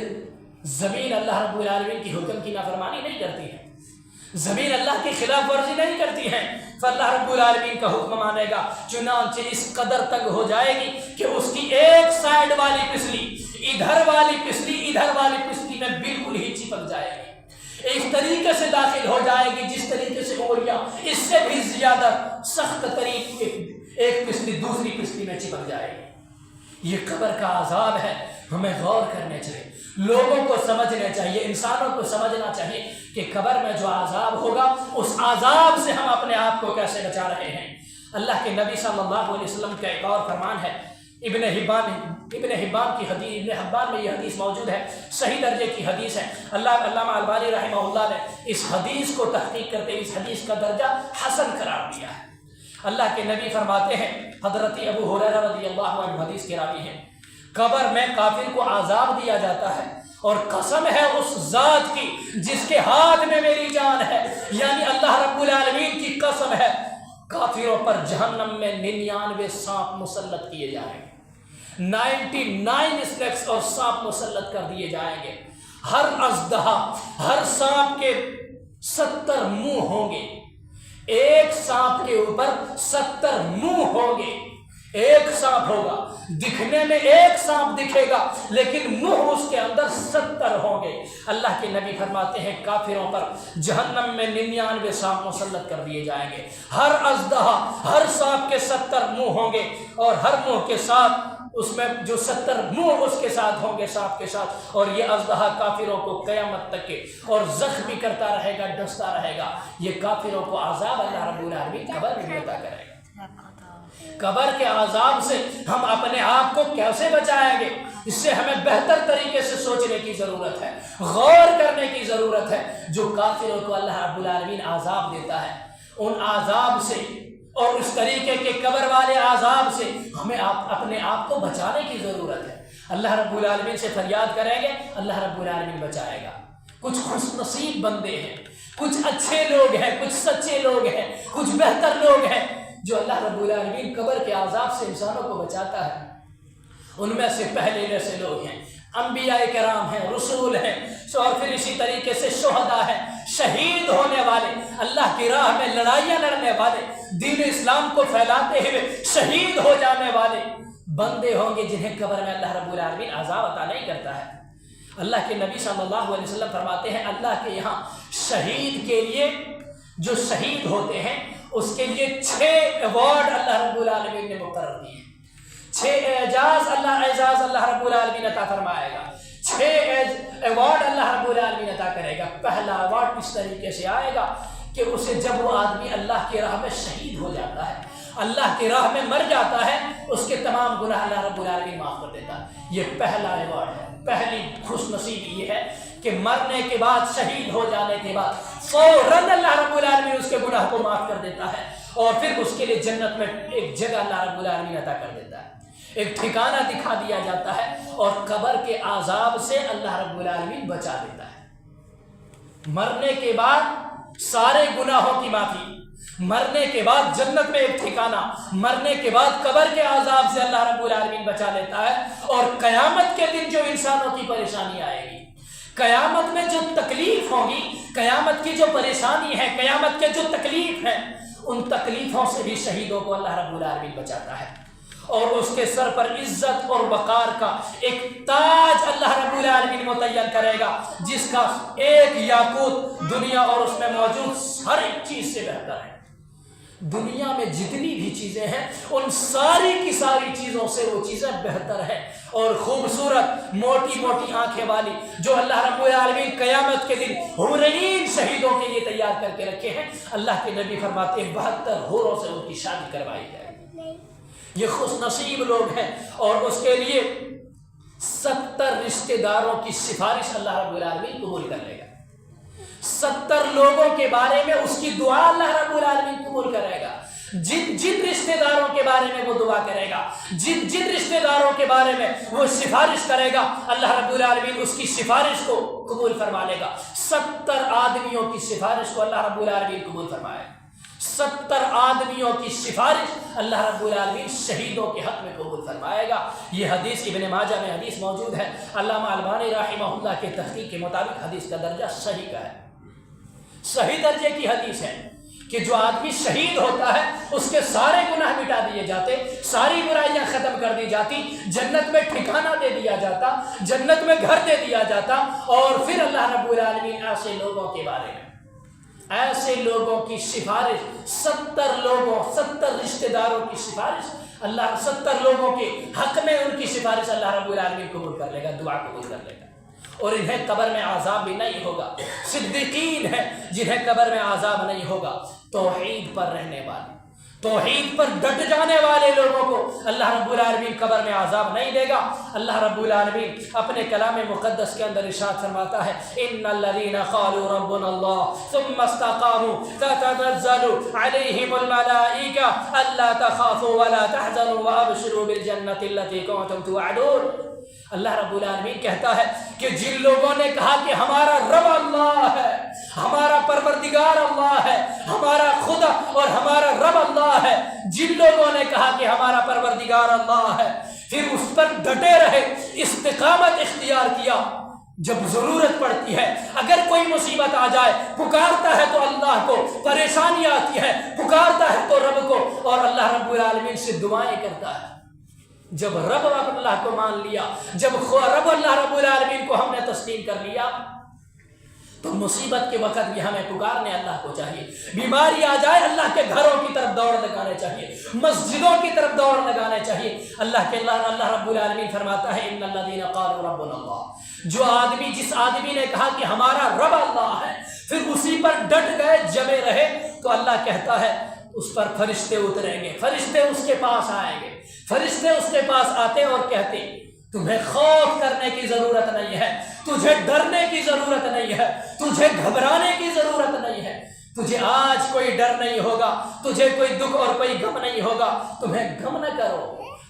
زمین اللہ رب العالمین کی حکم کی نافرمانی نہیں کرتی ہے، زمین اللہ کی خلاف ورزی نہیں کرتی ہے، فاللہ رب العالمین کا حکم مانے گا، چنانچہ اس قدر تک ہو جائے گی کہ اس کی ایک سائڈ والی پسلی، ادھر والی پسلی میں بالکل ہی چپک جائے گی، اس طریقے سے داخل ہو جائے گی جس طریقے سے انگلیاں اس سے بھی زیادہ سخت طریقے ایک پسلی دوسری پسلی میں چپک جائے گی۔ یہ قبر کا عذاب ہے، ہمیں غور کرنے چاہیے، لوگوں کو سمجھنا چاہیے، انسانوں کو سمجھنا چاہیے کہ قبر میں جو عذاب ہوگا اس عذاب سے ہم اپنے آپ کو کیسے بچا رہے ہیں۔ اللہ کے نبی صلی اللہ علیہ وسلم کا ایک اور فرمان ہے، ابن حبان کی حدیث، ابن حبان میں یہ حدیث موجود ہے، صحیح درجے کی حدیث ہے۔ علامہ البانی رحمہ اللہ نے اس حدیث کو تحقیق کرتے اس حدیث کا درجہ حسن قرار دیا ہے۔ اللہ کے نبی فرماتے ہیں، حضرت ابو ہریرہ رضی اللہ عنہ حدیث کے راوی ہیں، قبر میں کافر کو عذاب دیا جاتا ہے اور قسم ہے اس ذات کی جس کے ہاتھ میں میری جان ہے، یعنی اللہ رب العالمین کی قسم ہے، کافروں پر جہنم میں 99 سانپ مسلط کیے جائیں گے، 99 اسنیکس اور سانپ مسلط کر دیے جائیں گے۔ ہر اژدہا، ہر سانپ کے 70 منہ ہوں گے، ایک سانپ کے اوپر 70 منہ ہوں گے۔ ایک سانپ ہوگا، دکھنے میں ایک سانپ دکھے گا لیکن منہ اس کے اندر 70 ہوں گے۔ اللہ کے نبی فرماتے ہیں کافروں پر جہنم میں 99 سانپ مسلط کر دیے جائیں گے، ہر اژدہا، ہر سانپ کے 70 منہ ہوں گے اور ہر منہ کے ساتھ اس میں جو 70 منہ اس کے ساتھ ہوں گے سانپ کے ساتھ، اور یہ اژدہا کافروں کو قیامت تک کے اور زخمی کرتا رہے گا، ڈستا رہے گا۔ یہ کافروں کو عذاب اللہ رب العالمین قبر میں عطا کرے گا۔ قبر کے عذاب سے ہم اپنے آپ کو کیسے بچائیں گے؟ اس سے ہمیں بہتر طریقے سے سوچنے کی ضرورت ہے، غور کرنے کی ضرورت ہے۔ جو کافروں کو اللہ رب العالمین عذاب دیتا ہے، ان عذاب سے اور اس طریقے کے قبر والے عذاب سے ہمیں اپنے آپ کو بچانے کی ضرورت ہے۔ اللہ رب العالمین سے فریاد کریں گے، اللہ رب العالمین بچائے گا۔ کچھ خوش نصیب بندے ہیں، کچھ اچھے لوگ ہیں، کچھ سچے لوگ ہیں، کچھ بہتر لوگ ہیں جو اللہ رب العالمین قبر کے عذاب سے انسانوں کو بچاتا ہے۔ ان میں سے پہلے جیسے لوگ ہیں، انبیاء کرام ہیں، رسول ہیں، اور پھر اسی طریقے سے شہداء ہیں، شہید ہونے والے، اللہ کی راہ میں لڑائیاں لڑنے والے، دین اسلام کو پھیلاتے ہوئے شہید ہو جانے والے بندے ہوں گے جنہیں قبر میں اللہ رب العالمین عذاب عطا نہیں کرتا ہے۔ اللہ کے نبی صلی اللہ علیہ وسلم فرماتے ہیں اللہ کے یہاں شہید کے لیے، جو شہید ہوتے ہیں اس کے لیے 6 ایوارڈ اللہ رب العالمین نے مقرر دیے، 6 اعزاز اللہ رب العالمین عطا فرمائے گا، 6 ایوارڈ اللہ رب العالمین عطا کرے گا۔ پہلا ایوارڈ اس طریقے سے آئے گا کہ اسے جب وہ آدمی اللہ کی راہ میں شہید ہو جاتا ہے، اللہ کی راہ میں مر جاتا ہے، اس کے تمام گناہ اللہ رب العالمین معاف کر دیتا ہے۔ یہ پہلا ایوارڈ ہے، پہلی خوش نصیبی یہ ہے کہ مرنے کے بعد، شہید ہو جانے کے بعد فوراً اللہ رب العالمین اس کے گناہ کو معاف کر دیتا ہے اور پھر اس کے لیے جنت میں ایک جگہ اللہ رب العالمین عطا کر دیتا ہے، ایک ٹھکانہ دکھا دیا جاتا ہے اور قبر کے عذاب سے اللہ رب العالمین بچا دیتا ہے۔ مرنے کے بعد سارے گناہوں کی معافی، مرنے کے بعد جنت میں ایک ٹھکانہ، مرنے کے بعد قبر کے عذاب سے اللہ رب العالمین بچا لیتا ہے، اور قیامت کے دن جو انسانوں کی پریشانی آئے گی، قیامت میں جو تکلیف ہوگی، قیامت کی جو پریشانی ہے، قیامت کے جو تکلیف ہیں، ان تکلیفوں سے بھی شہیدوں کو اللہ رب العالمین بچاتا ہے، اور اس کے سر پر عزت اور وقار کا ایک تاج اللہ رب العالمین متعین کرے گا، جس کا ایک یاقوت دنیا اور اس میں موجود ہر ایک چیز سے بہتر ہے۔ دنیا میں جتنی بھی چیزیں ہیں ان ساری کی ساری چیزوں سے وہ چیزیں بہتر ہیں اور خوبصورت، موٹی موٹی آنکھیں والی، جو اللہ رب العالمین قیامت کے دن حورین شہیدوں کے لیے تیار کر کے رکھے ہیں۔ اللہ کے نبی فرماتے ہیں 72 حوروں سے ان کی شادی کروائی جائے گی۔ یہ خوش نصیب لوگ ہیں، اور اس کے لیے 70 رشتہ داروں کی سفارش اللہ رب العالمین قبول کر لے گا۔ 70 لوگوں کے بارے میں اس کی دعا اللہ رب العالمین قبول کرے گا۔ جن رشتہ داروں کے بارے میں وہ دعا کرے گا، جن رشتہ داروں کے بارے میں وہ سفارش کرے گا، اللہ رب العالمین اس کی سفارش کو قبول فرما لے گا۔ 70 آدمیوں کی سفارش کو اللہ رب العالمین قبول فرمائے، 70 آدمیوں کی سفارش اللہ رب العالمین شہیدوں کے حق میں قبول فرمائے گا۔ یہ حدیث ابن ماجہ میں حدیث موجود ہے، علامہ البانی رحمہ اللہ کے تحقیق کے مطابق حدیث کا درجہ صحیح کا ہے، صحیح درجے کی حدیث ہے۔ کہ جو آدمی شہید ہوتا ہے اس کے سارے گناہ مٹا دیے جاتے، ساری برائیاں ختم کر دی جاتی، جنت میں ٹھکانہ دے دیا جاتا، جنت میں گھر دے دیا جاتا۔ اور پھر اللہ رب العالمین ایسے لوگوں کے بارے میں، ایسے لوگوں کی سفارش، 70 رشتہ داروں کی سفارش، اللہ 70 لوگوں کے حق میں ان کی سفارش اللہ رب العالمین قبول کر لے گا، دعا قبول کر لے گا، اور انہیں قبر میں عذاب بھی نہیں ہوگا۔ صدیقین ہیں جنہیں قبر میں عذاب نہیں ہوگا، توحید پر رہنے والے، توحید پر ڈٹ جانے والے لوگوں کو اللہ رب العالمین قبر میں عذاب نہیں دے گا۔ اللہ رب العالمین اپنے کلام مقدس کے اندر ارشاد فرماتا ہے، ان الذین قالوا ربنا اللہ ثم استقاموا تتنزل علیہم الملائکہ الا تخافوا ولا تحزنوا وابشروا بالجنۃ التي کنتم توعدون۔ اللہ رب العالمین کہتا ہے کہ جن لوگوں نے کہا کہ ہمارا رب اللہ ہے، ہمارا پروردگار اللہ ہے، ہمارا خدا اور ہمارا رب اللہ ہے، جن لوگوں نے کہا کہ ہمارا پروردگار اللہ ہے، پھر اس پر ڈٹے رہے، استقامت اختیار کیا، جب ضرورت پڑتی ہے، اگر کوئی مصیبت آ جائے، پکارتا ہے تو اللہ کو، پریشانی آتی ہے پکارتا ہے تو رب کو، اور اللہ رب العالمین سے دعائیں کرتا ہے۔ جب رب اللہ کو مان لیا، جب رب اللہ رب العالمین کو ہم نے تسلیم کر لیا، تو مصیبت کے وقت بھی ہمیں پکارنے اللہ کو چاہیے۔ بیماری آ جائے اللہ کے گھروں کی طرف دوڑ لگانے چاہیے، مسجدوں کی طرف دوڑ لگانے چاہیے۔ اللہ رب العالمین فرماتا ہے، ان الذین قالوا ربنا اللہ، جس آدمی نے کہا کہ ہمارا رب اللہ ہے، پھر اسی پر ڈٹ گئے، جمے رہے، تو اللہ کہتا ہے اس پر فرشتے اتریں گے، فرشتے اس کے پاس آئیں گے، فرشتے اس کے پاس آتے اور کہتے تمہیں خوف کرنے کی ضرورت نہیں ہے، تجھے ڈرنے کی ضرورت نہیں ہے، تجھے گھبرانے کی ضرورت نہیں ہے، تجھے آج کوئی ڈر نہیں ہوگا، تجھے کوئی دکھ اور کوئی غم نہیں ہوگا، تمہیں غم نہ کرو،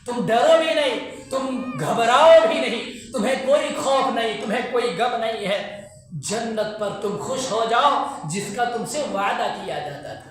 تم ڈرو بھی نہیں، تم گھبراؤ بھی نہیں، تمہیں کوئی خوف نہیں، تمہیں کوئی غم نہیں ہے، جنت پر تم خوش ہو جاؤ جس کا تم سے وعدہ کیا جاتا تھا،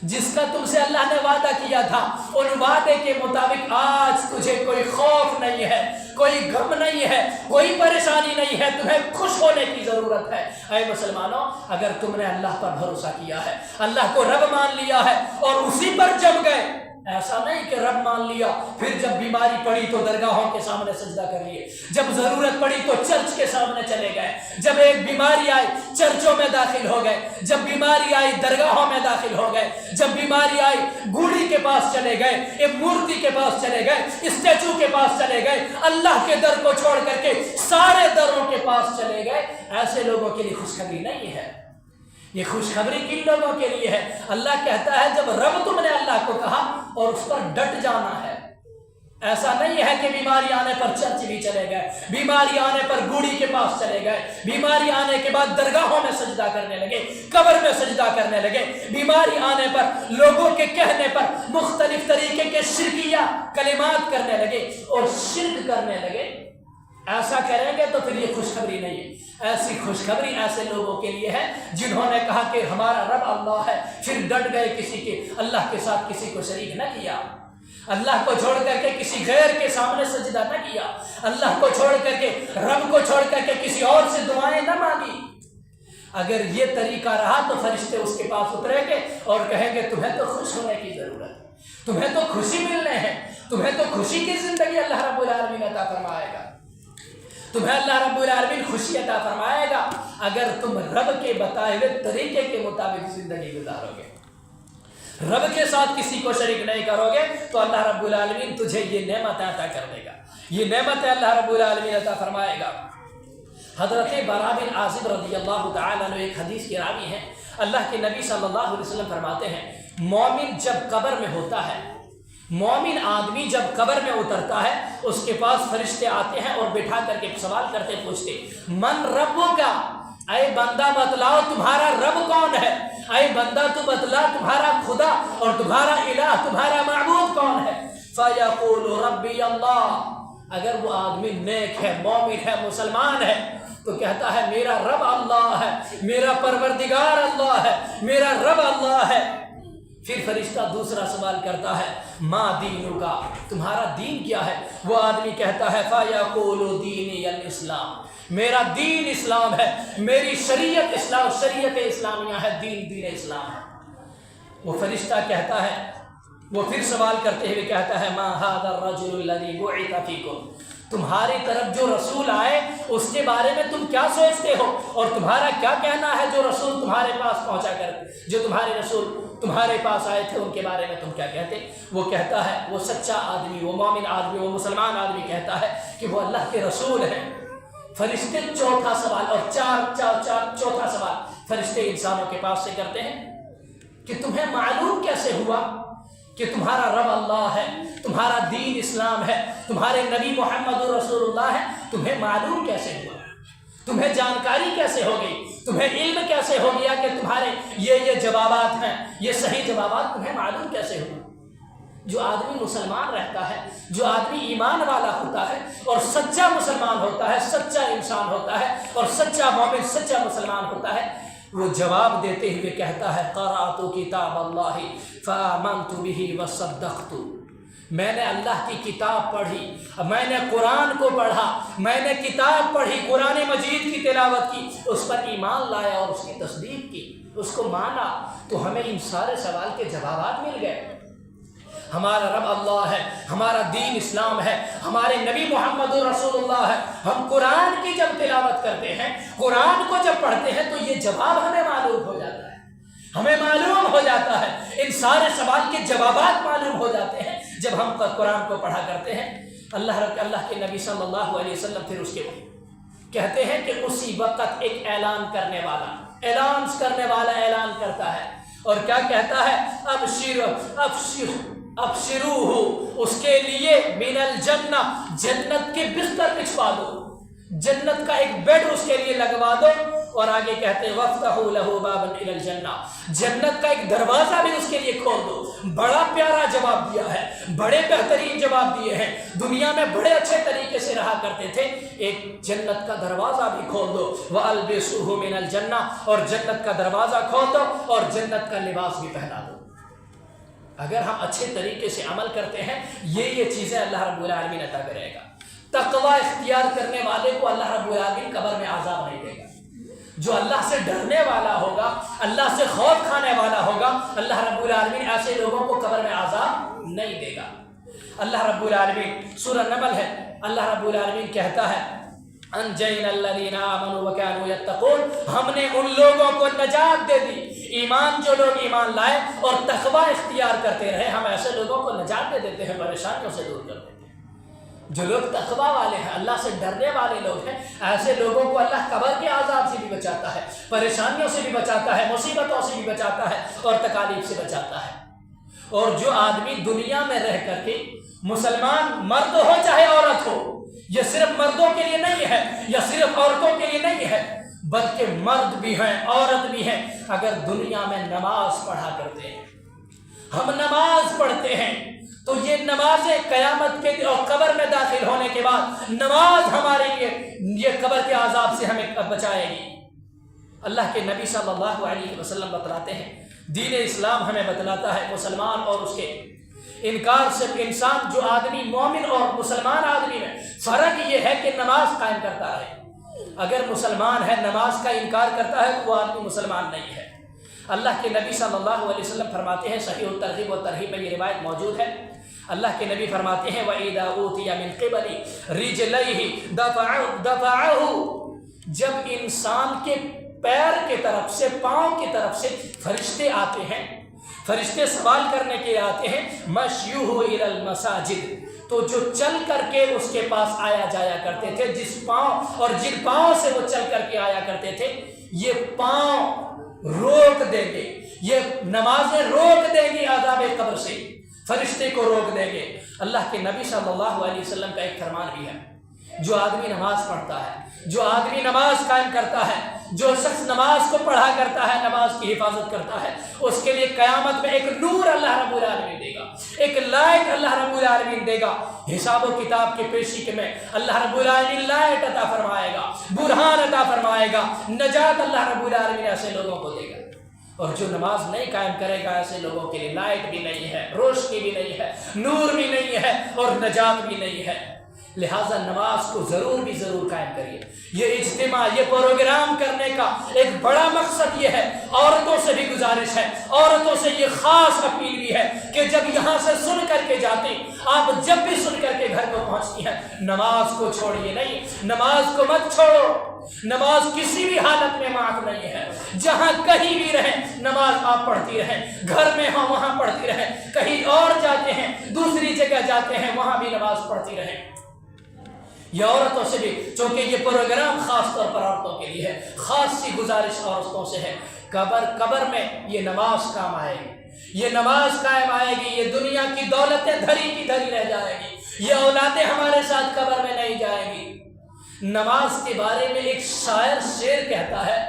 جس کا تم سے اللہ نے وعدہ کیا تھا، ان وعدے کے مطابق آج تجھے کوئی خوف نہیں ہے، کوئی غم نہیں ہے، کوئی پریشانی نہیں ہے، تمہیں خوش ہونے کی ضرورت ہے۔ اے مسلمانوں، اگر تم نے اللہ پر بھروسہ کیا ہے، اللہ کو رب مان لیا ہے اور اسی پر جم گئے، ایسا نہیں کہ رب مان لیا پھر جب بیماری پڑی تو درگاہوں کے سامنے سجدہ کر لیے، جب ضرورت پڑی تو چرچ کے سامنے چلے گئے، جب ایک بیماری آئی چرچوں میں داخل ہو گئے، جب بیماری آئی درگاہوں میں داخل ہو گئے، جب بیماری آئی گوڑی کے پاس چلے گئے، ایک مورتی کے پاس چلے گئے، اسٹیچو کے پاس چلے گئے، اللہ کے در کو چھوڑ کر کے سارے دروں کے پاس چلے گئے۔ ایسے لوگوں کے لیے خوشخبری نہیں ہے، یہ خوشخبری کن لوگوں کے لیے ہے؟ اللہ کہتا ہے جب رب تم نے اللہ کو کہا اور اس پر ڈٹ جانا ہے۔ ایسا نہیں ہے کہ بیماری آنے پر چرچ بھی چلے گئے، بیماری آنے پر گوڑی کے پاس چلے گئے، بیماری آنے کے بعد درگاہوں میں سجدہ کرنے لگے، قبر میں سجدہ کرنے لگے، بیماری آنے پر لوگوں کے کہنے پر مختلف طریقے کے شرکیہ کلمات کرنے لگے اور شرک کرنے لگے۔ ایسا کریں گے تو پھر یہ خوشخبری نہیں ہے، ایسی خوشخبری ایسے لوگوں کے لیے ہے جنہوں نے کہا کہ ہمارا رب اللہ ہے، پھر ڈٹ گئے، کسی کے اللہ کے ساتھ کسی کو شریک نہ کیا، اللہ کو چھوڑ کر کے کسی غیر کے سامنے سجدہ نہ کیا، اللہ کو چھوڑ کر کے رب کو چھوڑ کر کے کسی اور سے دعائیں نہ مانگی۔ اگر یہ طریقہ رہا تو فرشتے اس کے پاس اتریں گے اور کہیں گے تمہیں تو خوش ہونے کی ضرورت ہے، تمہیں تو خوشی ملنے ہیں، تمہیں تو خوشی کی زندگی اللہ رب العالمین عطا فرمائے گا، تمہیں اللہ رب العالمین خوشی عطا فرمائے گا اگر تم رب کے بتائے ہوئے طریقے کے مطابق زندگی گزارو گے، رب کے ساتھ کسی کو شریک نہیں کرو گے، تو اللہ رب العالمین تجھے یہ نعمت عطا کر دے گا، یہ نعمت اللہ رب العالمین عطا فرمائے گا۔ حضرت براء بن عازب رضی اللہ تعالیٰ عنہ ایک حدیث کے راوی ہیں، اللہ کے نبی صلی اللہ علیہ وسلم فرماتے ہیں مومن جب قبر میں ہوتا ہے، مومن آدمی جب قبر میں اترتا ہے، اس کے پاس فرشتے آتے ہیں اور بٹھا کر کے سوال کرتے پوچھتے من ربک، اے بندہ بتلاؤ تمہارا رب کون ہے، اے بندہ تو بتلا تمہارا خدا اور تمہارا الہ، تمہارا معبود کون ہے، فیقول ربی اللہ، اگر وہ آدمی نیک ہے، مومن ہے، مسلمان ہے تو کہتا ہے میرا رب اللہ ہے، میرا پروردگار اللہ ہے، میرا رب اللہ ہے۔ پھر فرشتہ دوسرا سوال کرتا ہے ما دینک، تمہارا دین کیا ہے؟ وہ آدمی کہتا ہے فیقول دینی الاسلام، میرا دین اسلام ہے، میری شریعت اسلام، شریعت اسلامیہ ہے، دین اسلام ہے۔ وہ فرشتہ کہتا ہے، وہ پھر سوال کرتے ہوئے کہتا ہے ما ھذا الرجل الذی بعث فیکم، تمہاری طرف جو رسول آئے اس کے بارے میں تم کیا سوچتے ہو، اور تمہارا کیا کہنا ہے جو رسول تمہارے پاس پہنچا کر، جو تمہارے رسول تمہارے پاس آئے تھے ان کے بارے میں تم کیا کہتے؟ وہ کہتا ہے، وہ سچا آدمی، وہ مومن آدمی، وہ مسلمان آدمی کہتا ہے کہ وہ اللہ کے رسول ہیں۔ فرشتے چوتھا سوال، اور چوتھا سوال فرشتے انسانوں کے پاس سے کرتے ہیں کہ تمہیں معلوم کیسے ہوا کہ تمہارا رب اللہ ہے، تمہارا دین اسلام ہے، تمہارے نبی محمد رسول اللہ ہے، تمہیں معلوم کیسے ہوا، تمہیں جانکاری کیسے ہو گئی، تمہیں علم کیسے ہو گیا کہ تمہارے یہ جوابات ہیں، یہ صحیح جوابات تمہیں معلوم کیسے ہوا؟ جو آدمی مسلمان رہتا ہے، جو آدمی ایمان والا ہوتا ہے اور سچا مسلمان ہوتا ہے، سچا انسان ہوتا ہے اور سچا مومن، سچا مسلمان ہوتا ہے، وہ جواب دیتے ہوئے کہتا ہے قرأت کتاب اللہ فآمنت بہ وصدقت، میں نے اللہ کی کتاب پڑھی، میں نے قرآن کو پڑھا، میں نے کتاب پڑھی، قرآن مجید کی تلاوت کی، اس پر ایمان لایا اور اس کی تصدیق کی، اس کو مانا، تو ہمیں ان سارے سوال کے جوابات مل گئے۔ ہمارا رب اللہ ہے، ہمارا دین اسلام ہے، ہمارے نبی محمد رسول اللہ ہے، ہم قرآن کی جب تلاوت کرتے ہیں، قرآن کو جب پڑھتے ہیں تو یہ جواب ہمیں معلوم ہو جاتا ہے، ہمیں معلوم ہو جاتا ہے، ان سارے سوال کے جوابات معلوم ہو جاتے ہیں جب ہم قرآن کو پڑھا کرتے ہیں۔ اللہ کے نبی صلی اللہ علیہ وسلم پھر اس کے کہتے ہیں کہ اسی وقت ایک اعلان کرنے والا اعلان کرتا ہے، اور کیا کہتا ہے؟ ابشروہ، اس کے لیے من الجنہ، جنت کے بستر بچھوا دو، جنت کا ایک بیڈ اس کے لیے لگوا دو، اور آگے کہتے ہیں وَافْتَحُوا لَهُ بَابًا إِلَى الْجَنَّةِ، جنت کا ایک دروازہ بھی اس کے لیے کھول دو۔ بڑا پیارا جواب دیا ہے، بڑے بہترین جواب دیے ہیں، دنیا میں بڑے اچھے طریقے سے رہا کرتے تھے، ایک جنت کا دروازہ بھی کھول دو، وَأَلْبِسُوهُ مِنَ الْجَنَّةِ، اور جنت کا دروازہ کھول دو اور جنت کا لباس بھی پہنا دو۔ اگر ہم اچھے طریقے سے عمل کرتے ہیں یہ چیزیں اللہ رب العالمین عطا کرے گا۔ تقوی اختیار کرنے والے کو اللہ رب العالمین قبر میں عذاب نہیں دے گا۔ جو اللہ سے ڈرنے والا ہوگا، اللہ سے خوف کھانے والا ہوگا، اللہ رب العالمین ایسے لوگوں کو قبر میں عذاب نہیں دے گا۔ اللہ رب العالمین، سورہ نمل ہے، اللہ رب العالمین کہتا ہے انجینا الذین آمنوا وکانوا یتقون، ہم نے ان لوگوں کو نجات دے دی، ایمان جو لوگ ایمان لائے اور تقوی اختیار کرتے رہے، ہم ایسے لوگوں کو نجات دے دیتے ہیں، پریشانیوں سے دور کر دیتے ہیں۔ جو لوگ تقوی والے ہیں، اللہ سے ڈرنے والے لوگ ہیں، ایسے لوگوں کو اللہ قبر کے عذاب سے بھی بچاتا ہے، پریشانیوں سے بھی بچاتا ہے، مصیبتوں سے بھی بچاتا ہے اور تکالیف سے بچاتا ہے۔ اور جو آدمی دنیا میں رہ کر کے مسلمان مرد ہو چاہے عورت ہو، یہ صرف مردوں کے لیے نہیں ہے یا صرف عورتوں کے لیے نہیں ہے، بلکہ مرد بھی ہیں، عورت بھی ہیں، اگر دنیا میں نماز پڑھا کرتے ہیں، ہم نماز پڑھتے ہیں، تو یہ نمازیں قیامت کے اور قبر میں داخل ہونے کے بعد نماز ہمارے لیے یہ قبر کے عذاب سے ہمیں بچائے گی۔ اللہ کے نبی صلی اللہ علیہ وسلم بتلاتے ہیں، دین اسلام ہمیں بتلاتا ہے مسلمان اور اس کے انکار سے انسان، جو آدمی مومن اور مسلمان آدمی میں فرق یہ ہے کہ نماز قائم کرتا ہے۔ اگر مسلمان ہے نماز کا انکار کرتا ہے تو وہ آدمی مسلمان نہیں ہے۔ اللہ کے نبی صلی اللہ علیہ وسلم فرماتے ہیں، صحیح الترغیب و ترہیب میں یہ روایت موجود ہے، اللہ کے نبی فرماتے ہیں وَإِذَا أُوتِيَ مِن قِبَلِ رِجْلَيْهِ دَفَعَهُ، جب انسان کے پیر کے طرف سے، پاؤں کی طرف سے فرشتے آتے ہیں، فرشتے سوال کرنے کے آتے ہیں، مَشْيُهُ إِلَى الْمَسَاجِدِ، تو جو چل کر کے اس کے پاس آیا جایا کرتے تھے، جس پاؤں اور جن پاؤں سے وہ چل کر کے آیا کرتے تھے، یہ پاؤں روک دیں گے، یہ نمازیں روک دیں گی عذاب قبر سے، فرشتے کو روک دیں گے۔ اللہ کے نبی صلی اللہ علیہ وسلم کا ایک فرمان بھی ہے، جو آدمی نماز پڑھتا ہے، جو آدمی نماز قائم کرتا ہے، جو شخص نماز کو پڑھا کرتا ہے، نماز کی حفاظت کرتا ہے، اس کے لیے قیامت میں ایک نور اللہ رب العالمین دے گا، ایک لائٹ اللہ رب العالمین دے گا۔ حساب و کتاب کی پیشی کے میں اللہ رب العالمین لائٹ عطا فرمائے گا، برہان عطا فرمائے گا، نجات اللہ رب العالمین ایسے لوگوں کو دے گا۔ اور جو نماز نہیں قائم کرے گا ایسے لوگوں کے لیے لائٹ بھی نہیں ہے، روشنی بھی نہیں ہے، نور بھی نہیں ہے اور نجات بھی نہیں ہے۔ لہٰذا نماز کو ضرور بھی ضرور قائم کریے۔ یہ اجتماع، یہ پروگرام کرنے کا ایک بڑا مقصد یہ ہے، عورتوں سے بھی گزارش ہے، عورتوں سے یہ خاص اپیل بھی ہے کہ جب یہاں سے سن کر کے جاتے، آپ جب بھی سن کر کے گھر کو پہنچتی ہیں، نماز کو چھوڑیے نہیں، نماز کو مت چھوڑو۔ نماز کسی بھی حالت میں معاف نہیں ہے، جہاں کہیں بھی رہیں نماز آپ پڑھتی رہیں، گھر میں ہوں وہاں پڑھتی رہیں، کہیں اور جاتے ہیں دوسری جگہ جاتے ہیں وہاں بھی نماز پڑھتی رہیں۔ یہ عورتوں سے بھی، چونکہ یہ پروگرام خاص طور پر عورتوں کے لیے ہے، خاص سی گزارش عورتوں سے ہے، قبر میں یہ نماز کام آئے گی، یہ نماز قائم آئے گی، یہ دنیا کی دولتیں دھری کی دھری رہ جائے گی، یہ اولادیں ہمارے ساتھ قبر میں نہیں جائیں گی۔ نماز کے بارے میں ایک شاعر شعر کہتا ہے،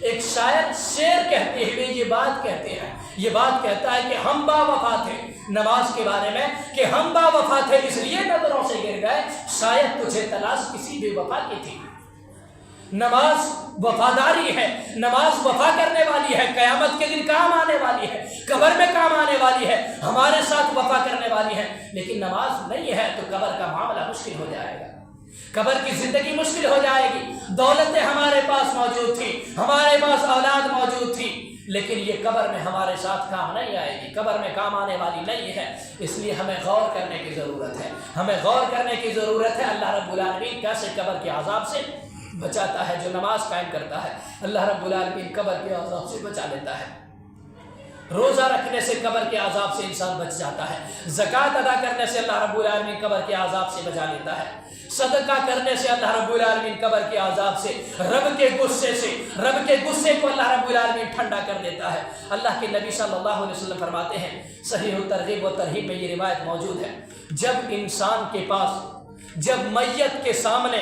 ایک شاعر شعر کہتے ہوئے یہ بات کہتے ہیں، یہ بات کہتا ہے کہ ہم با وفا تھے نماز کے بارے میں، کہ ہم با وفا تھے اس لیے نظروں سے گر گئے، شاید تجھے تلاش کسی بے وفا کی تھی۔ نماز وفاداری ہے، نماز وفا کرنے والی ہے، قیامت کے دن کام آنے والی ہے، قبر میں کام آنے والی ہے، ہمارے ساتھ وفا کرنے والی ہے۔ لیکن نماز نہیں ہے تو قبر کا معاملہ مشکل ہو جائے گا، قبر کی زندگی مشکل ہو جائے گی۔ دولتیں ہمارے پاس موجود تھی، ہمارے پاس اولاد موجود تھی، لیکن یہ قبر میں ہمارے ساتھ کام نہیں آئے گی، قبر میں کام آنے والی نہیں ہے۔ اس لیے ہمیں غور کرنے کی ضرورت ہے، ہمیں غور کرنے کی ضرورت ہے اللہ رب العالمین کیسے قبر کے عذاب سے بچاتا ہے۔ جو نماز قائم کرتا ہے اللہ رب العالمین قبر کے عذاب سے بچا لیتا ہے۔ روزہ رکھنے سے قبر کے عذاب سے انسان بچ جاتا ہے، زکوٰۃ ادا کرنے سے اللہ رب العالمین قبر کے عذاب سے بچا لیتا ہے، صدقہ کرنے سے اللہ رب العالمین قبر کے عذاب سے، رب کے غصے کو اللہ رب العالمین ٹھنڈا کر دیتا ہے۔ اللہ کے نبی صلی اللہ علیہ وسلم فرماتے ہیں، صحیح الترغیب و ترہیب میں یہ روایت موجود ہے، جب انسان کے پاس، جب میت کے سامنے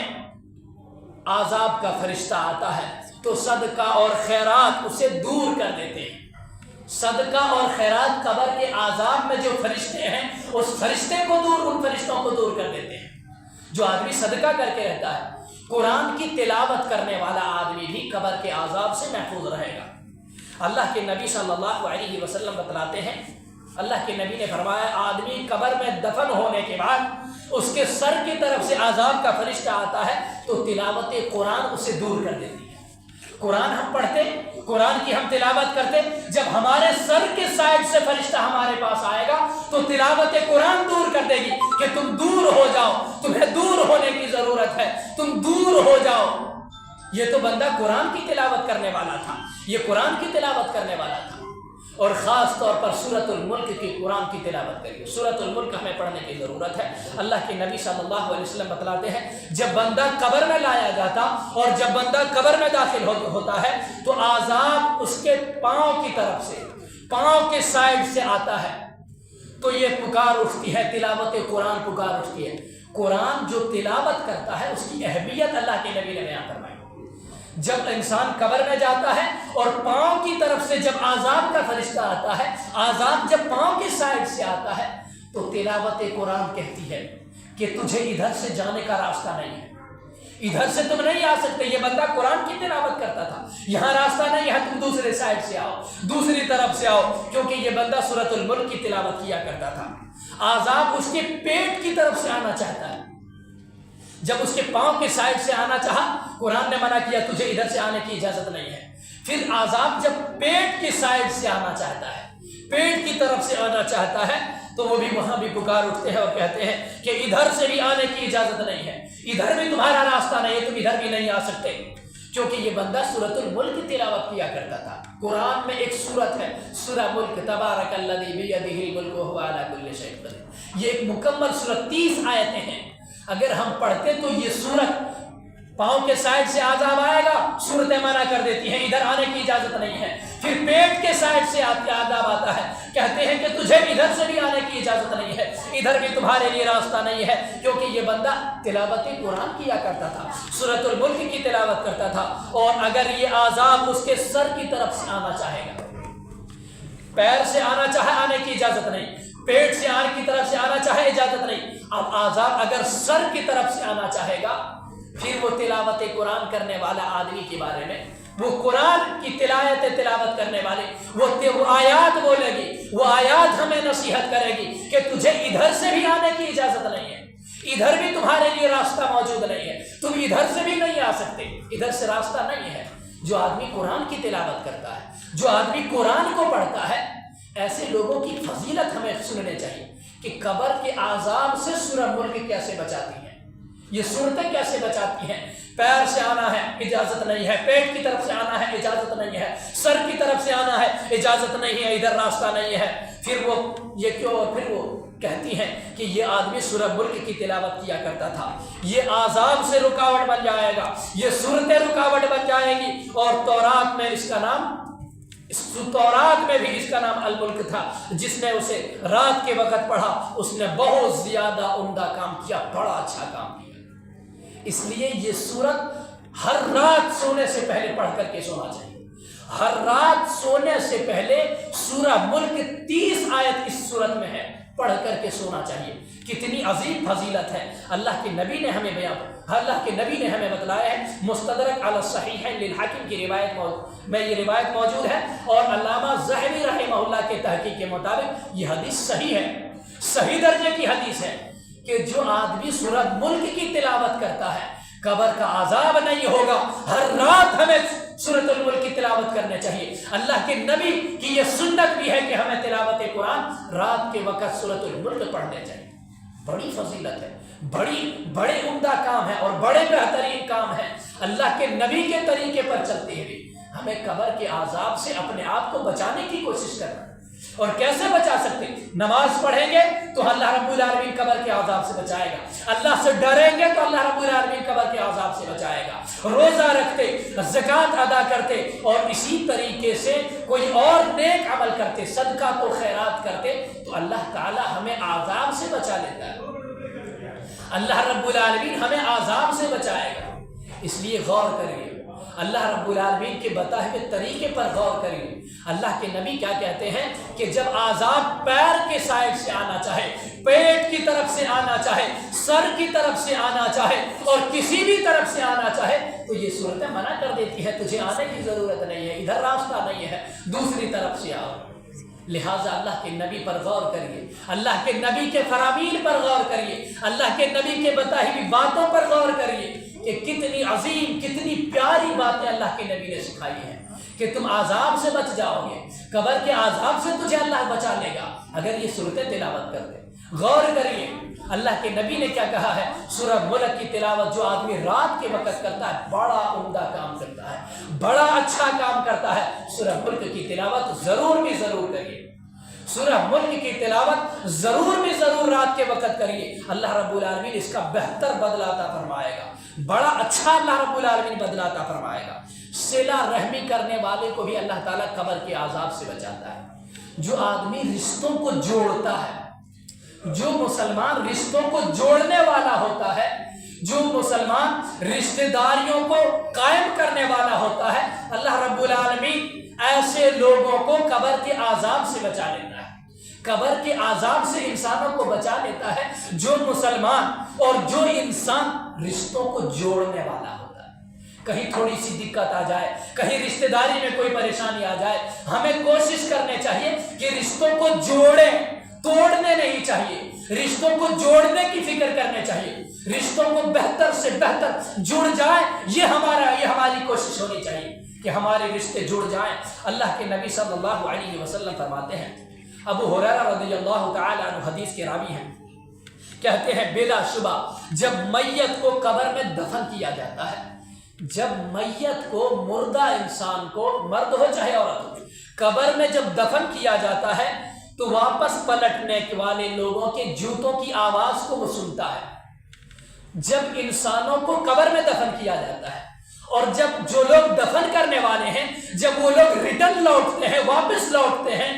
عذاب کا فرشتہ آتا ہے تو صدقہ اور خیرات اسے دور کر دیتے ہیں۔ صدقہ اور خیرات قبر کے عذاب میں جو فرشتے ہیں اس فرشتے کو ان فرشتوں کو دور کر دیتے ہیں۔ جو آدمی صدقہ کر کے رہتا ہے، قرآن کی تلاوت کرنے والا آدمی بھی قبر کے عذاب سے محفوظ رہے گا۔ اللہ کے نبی صلی اللہ علیہ وسلم بتلاتے ہیں، اللہ کے نبی نے فرمایا، آدمی قبر میں دفن ہونے کے بعد اس کے سر کی طرف سے عذاب کا فرشتہ آتا ہے تو تلاوت قرآن اسے دور کر دیتی ہے۔ قرآن ہم پڑھتے، قرآن کی ہم تلاوت کرتے، جب ہمارے سر کے سائڈ سے فرشتہ ہمارے پاس آئے گا تو تلاوت قرآن دور کر دے گی کہ تم دور ہو جاؤ، تمہیں دور ہونے کی ضرورت ہے، تم دور ہو جاؤ۔ یہ تو بندہ قرآن کی تلاوت کرنے والا تھا، یہ قرآن کی تلاوت کرنے والا تھا۔ اور خاص طور پر سورۃ الملک کی قرآن کی تلاوت کریے، سورۃ الملک ہمیں پڑھنے کی ضرورت ہے۔ اللہ کے نبی صلی اللہ علیہ وسلم بتلاتے ہیں، جب بندہ قبر میں لایا جاتا اور جب بندہ قبر میں داخل ہوتا ہے تو عذاب اس کے پاؤں کی طرف سے، پاؤں کے سائڈ سے آتا ہے تو یہ پکار اٹھتی ہے، تلاوت قرآن پکار اٹھتی ہے۔ قرآن جو تلاوت کرتا ہے اس کی اہمیت اللہ کے نبی نے بیان فرمائی۔ جب انسان قبر میں جاتا ہے اور پاؤں کی طرف سے جب عذاب کا فرشتہ آتا ہے، عذاب جب پاؤں کی سائڈ سے آتا ہے تو تلاوت قرآن کہتی ہے کہ تجھے ادھر سے جانے کا راستہ نہیں ہے، ادھر سے تم نہیں آ سکتے۔ یہ بندہ قرآن کی تلاوت کرتا تھا، یہاں راستہ نہیں ہے، تم دوسرے سائڈ سے آؤ، دوسری طرف سے آؤ، کیونکہ یہ بندہ سورۃ الملک کی تلاوت کیا کرتا تھا۔ عذاب اس کے پیٹ کی طرف سے آنا چاہتا ہے، جب اس کے پاؤں کے سائڈ سے آنا چاہا قرآن نے منع کیا، تجھے ادھر سے آنے کی اجازت نہیں ہے۔ پھر عذاب جب پیٹ کی سائڈ سے آنا چاہتا ہے، پیٹ کی طرف سے آنا چاہتا ہے تو وہ بھی وہاں بھی پکار اٹھتے ہیں اور کہتے ہیں کہ ادھر سے بھی آنے کی اجازت نہیں ہے، ادھر بھی تمہارا راستہ نہیں ہے، تم ادھر بھی نہیں آ سکتے۔ کیونکہ یہ بندہ سورۃ الملک کی تلاوت کیا کرتا تھا۔ قرآن میں ایک سورت ہے سورہ ملک، تبارک الذی بیدہ الملک وہو علی کل شیء قدیر، یہ ایک مکمل سورت 30 آیتیں ہیں۔ اگر ہم پڑھتے تو یہ سورت پاؤں کے سائڈ سے عذاب آئے گا، سورتیں منع کر دیتی ہیں، ادھر آنے کی اجازت نہیں ہے۔ پھر پیٹ کے سائڈ سے عذاب آتا ہے، کہتے ہیں کہ تجھے ادھر سے بھی آنے کی اجازت نہیں ہے، ادھر بھی تمہارے لیے راستہ نہیں ہے، کیونکہ یہ بندہ تلاوت قرآن کیا کرتا تھا، سورۃ الملک کی تلاوت کرتا تھا۔ اور اگر یہ عذاب اس کے سر کی طرف سے آنا چاہے گا، پیر سے آنا چاہے آنے کی اجازت نہیں، پیٹ سے آنے کی طرف سے آنا چاہے اجازت نہیں۔ اب عذاب اگر سر کی طرف سے آنا چاہے گا، پھر وہ تلاوت قرآن کرنے والا آدمی کے بارے میں، وہ قرآن کی تلاوت کرنے والے، وہ آیات بولے گی، وہ آیات ہمیں نصیحت کرے گی کہ تجھے ادھر سے بھی آنے کی اجازت نہیں ہے، ادھر بھی تمہارے لیے راستہ موجود نہیں ہے، تم ادھر سے بھی نہیں آ سکتے، ادھر سے راستہ نہیں ہے۔ جو آدمی قرآن کی تلاوت کرتا ہے، جو آدمی قرآن کو پڑھتا ہے، ایسے لوگوں کی فضیلت ہمیں سننے چاہیے کہ قبر کے عذاب سے سورہ ملک کیسے بچاتی ہیں، یہ صورتیں کیسے بچاتی ہیں۔ پیر سے آنا ہے اجازت نہیں ہے، پیٹ کی طرف سے آنا ہے اجازت نہیں ہے، سر کی طرف سے آنا ہے اجازت نہیں ہے، ادھر راستہ نہیں ہے۔ پھر وہ یہ کیوں، پھر وہ کہتی ہیں کہ یہ آدمی سورہ ملک کی تلاوت کیا کرتا تھا، یہ عذاب سے رکاوٹ بن جائے گا، یہ صورتیں رکاوٹ بن جائیں گی۔ اور تورات میں اس کا نام، تورات میں بھی اس کا نام الملک تھا۔ جس نے اسے رات کے وقت پڑھا اس نے بہت زیادہ عمدہ کام کیا، بڑا اچھا کام کیا۔ اس لیے یہ سورت ہر رات سونے سے پہلے پڑھ کر کے سونا چاہیے۔ ہر رات سونے سے پہلے سورہ ملک 30 آیت اس سورت میں ہے، پڑھ کر کے سونا چاہیے۔ کتنی عظیم فضیلت ہے، اللہ کے نبی نے ہمیں اللہ کے نبی نے ہمیں بتلایا ہے۔ مستدرک علی الصحیحین للحاکم کی روایت میں یہ روایت موجود ہے، اور علامہ ذہبی رحمہ اللہ کے تحقیق کے مطابق یہ حدیث صحیح ہے، صحیح درجے کی حدیث ہے کہ جو آدمی سورہ ملک کی تلاوت کرتا ہے قبر کا عذاب نہیں ہوگا۔ ہر رات ہمیں سورۃ الملک کی تلاوت کرنے چاہیے۔ اللہ کے نبی کی یہ سنت بھی ہے کہ ہمیں تلاوت قرآن رات کے وقت سورۃ الملک پڑھنے چاہیے۔ بڑی فضیلت ہے، بڑے عمدہ کام ہے اور بڑے بہترین کام ہے۔ اللہ کے نبی کے طریقے پر چلتے ہوئے ہمیں قبر کے عذاب سے اپنے آپ کو بچانے کی کوشش کرنا۔ اور کیسے بچا سکتے؟ نماز پڑھیں گے تو اللہ رب العالمین قبر کے عذاب سے بچائے گا، اللہ سے ڈریں گے تو اللہ رب العالمین قبر کے عذاب سے بچائے گا، روزہ رکھتے، زکوٰۃ ادا کرتے اور اسی طریقے سے کوئی اور نیک عمل کرتے، صدقہ و خیرات کرتے تو اللہ تعالی ہمیں عذاب سے بچا لیتا ہے۔ اللہ رب العالمین ہمیں عذاب سے بچائے گا۔ اس لیے غور کریے، اللہ رب العالمین کے بتائے ہوئے طریقے پر غور کریے۔ اللہ کے نبی کیا کہتے ہیں کہ جب عذاب پیر کے سائڈ سے آنا چاہے، پیٹ کی طرف سے آنا چاہے، سر کی طرف سے آنا چاہے اور کسی بھی طرف سے آنا چاہے تو یہ صورتیں منع کر دیتی ہے، تجھے آنے کی ضرورت نہیں ہے، ادھر راستہ نہیں ہے، دوسری طرف سے آؤ۔ لہٰذا اللہ کے نبی پر غور کریے، اللہ کے نبی کے فرامین پر غور کریے، اللہ کے نبی کے بتائی ہوئی باتوں پر غور کریے کہ کتنی عظیم، کتنی پیاری باتیں اللہ کے نبی نے سکھائی ہیں کہ تم عذاب سے بچ جاؤ گے، قبر کے عذاب سے تجھے اللہ بچا لے گا اگر یہ صورتیں تلاوت کرتے۔ غور کریے اللہ کے نبی نے کیا کہا ہے، سورہ ملک کی تلاوت جو آدمی رات کے وقت کرتا ہے بڑا عمدہ کام کرتا ہے، بڑا اچھا کام کرتا ہے۔ سورہ ملک کی تلاوت ضرور بھی ضرور کریے، سورہ ملک کی تلاوت ضرور بھی ضرور رات کے وقت کریے، اللہ رب العالمین اس کا بہتر بدلہ عطا فرمائے گا، بڑا اچھا اللہ رب العالمین بدلہ عطا فرمائے گا۔ صلہ رحمی کرنے والے کو بھی اللہ تعالیٰ قبر کے عذاب سے بچاتا ہے۔ جو آدمی رشتوں کو جوڑتا ہے، جو مسلمان رشتوں کو جوڑنے والا ہوتا ہے، جو مسلمان رشتہ داریوں کو قائم کرنے والا ہوتا ہے، اللہ رب العالمین ایسے لوگوں کو قبر کے عذاب سے بچا لیتا ہے۔ قبر کے عذاب سے انسانوں کو بچا لیتا ہے جو مسلمان اور جو انسان رشتوں کو جوڑنے والا ہوتا ہے۔ کہیں تھوڑی سی دقت آ جائے، کہیں رشتہ داری میں کوئی پریشانی آ جائے، ہمیں کوشش کرنے چاہیے کہ رشتوں کو جوڑیں، توڑنے نہیں چاہیے، رشتوں کو جوڑنے کی فکر کرنے چاہیے، رشتوں کو بہتر سے بہتر جڑ جائے، یہ ہماری کوشش ہونی چاہیے کہ ہمارے رشتے جڑ جائیں۔ اللہ کے نبی صلی اللہ علیہ وسلم فرماتے ہیں، ابو ہریرہ رضی اللہ تعالی عنہ حدیث کے راوی ہیں، کہتے ہیں بلا شبہ جب میت کو قبر میں دفن کیا جاتا ہے، جب میت کو، مردہ انسان کو، مرد ہو چاہے عورت ہو، قبر میں جب دفن کیا جاتا ہے تو واپس پلٹنے والے لوگوں کے جوتوں کی آواز کو وہ سنتا ہے۔ جب انسانوں کو قبر میں دفن کیا جاتا ہے اور جب جو لوگ دفن کرنے والے ہیں، جب وہ لوگ ریٹرن لوٹتے ہیں، واپس لوٹتے ہیں،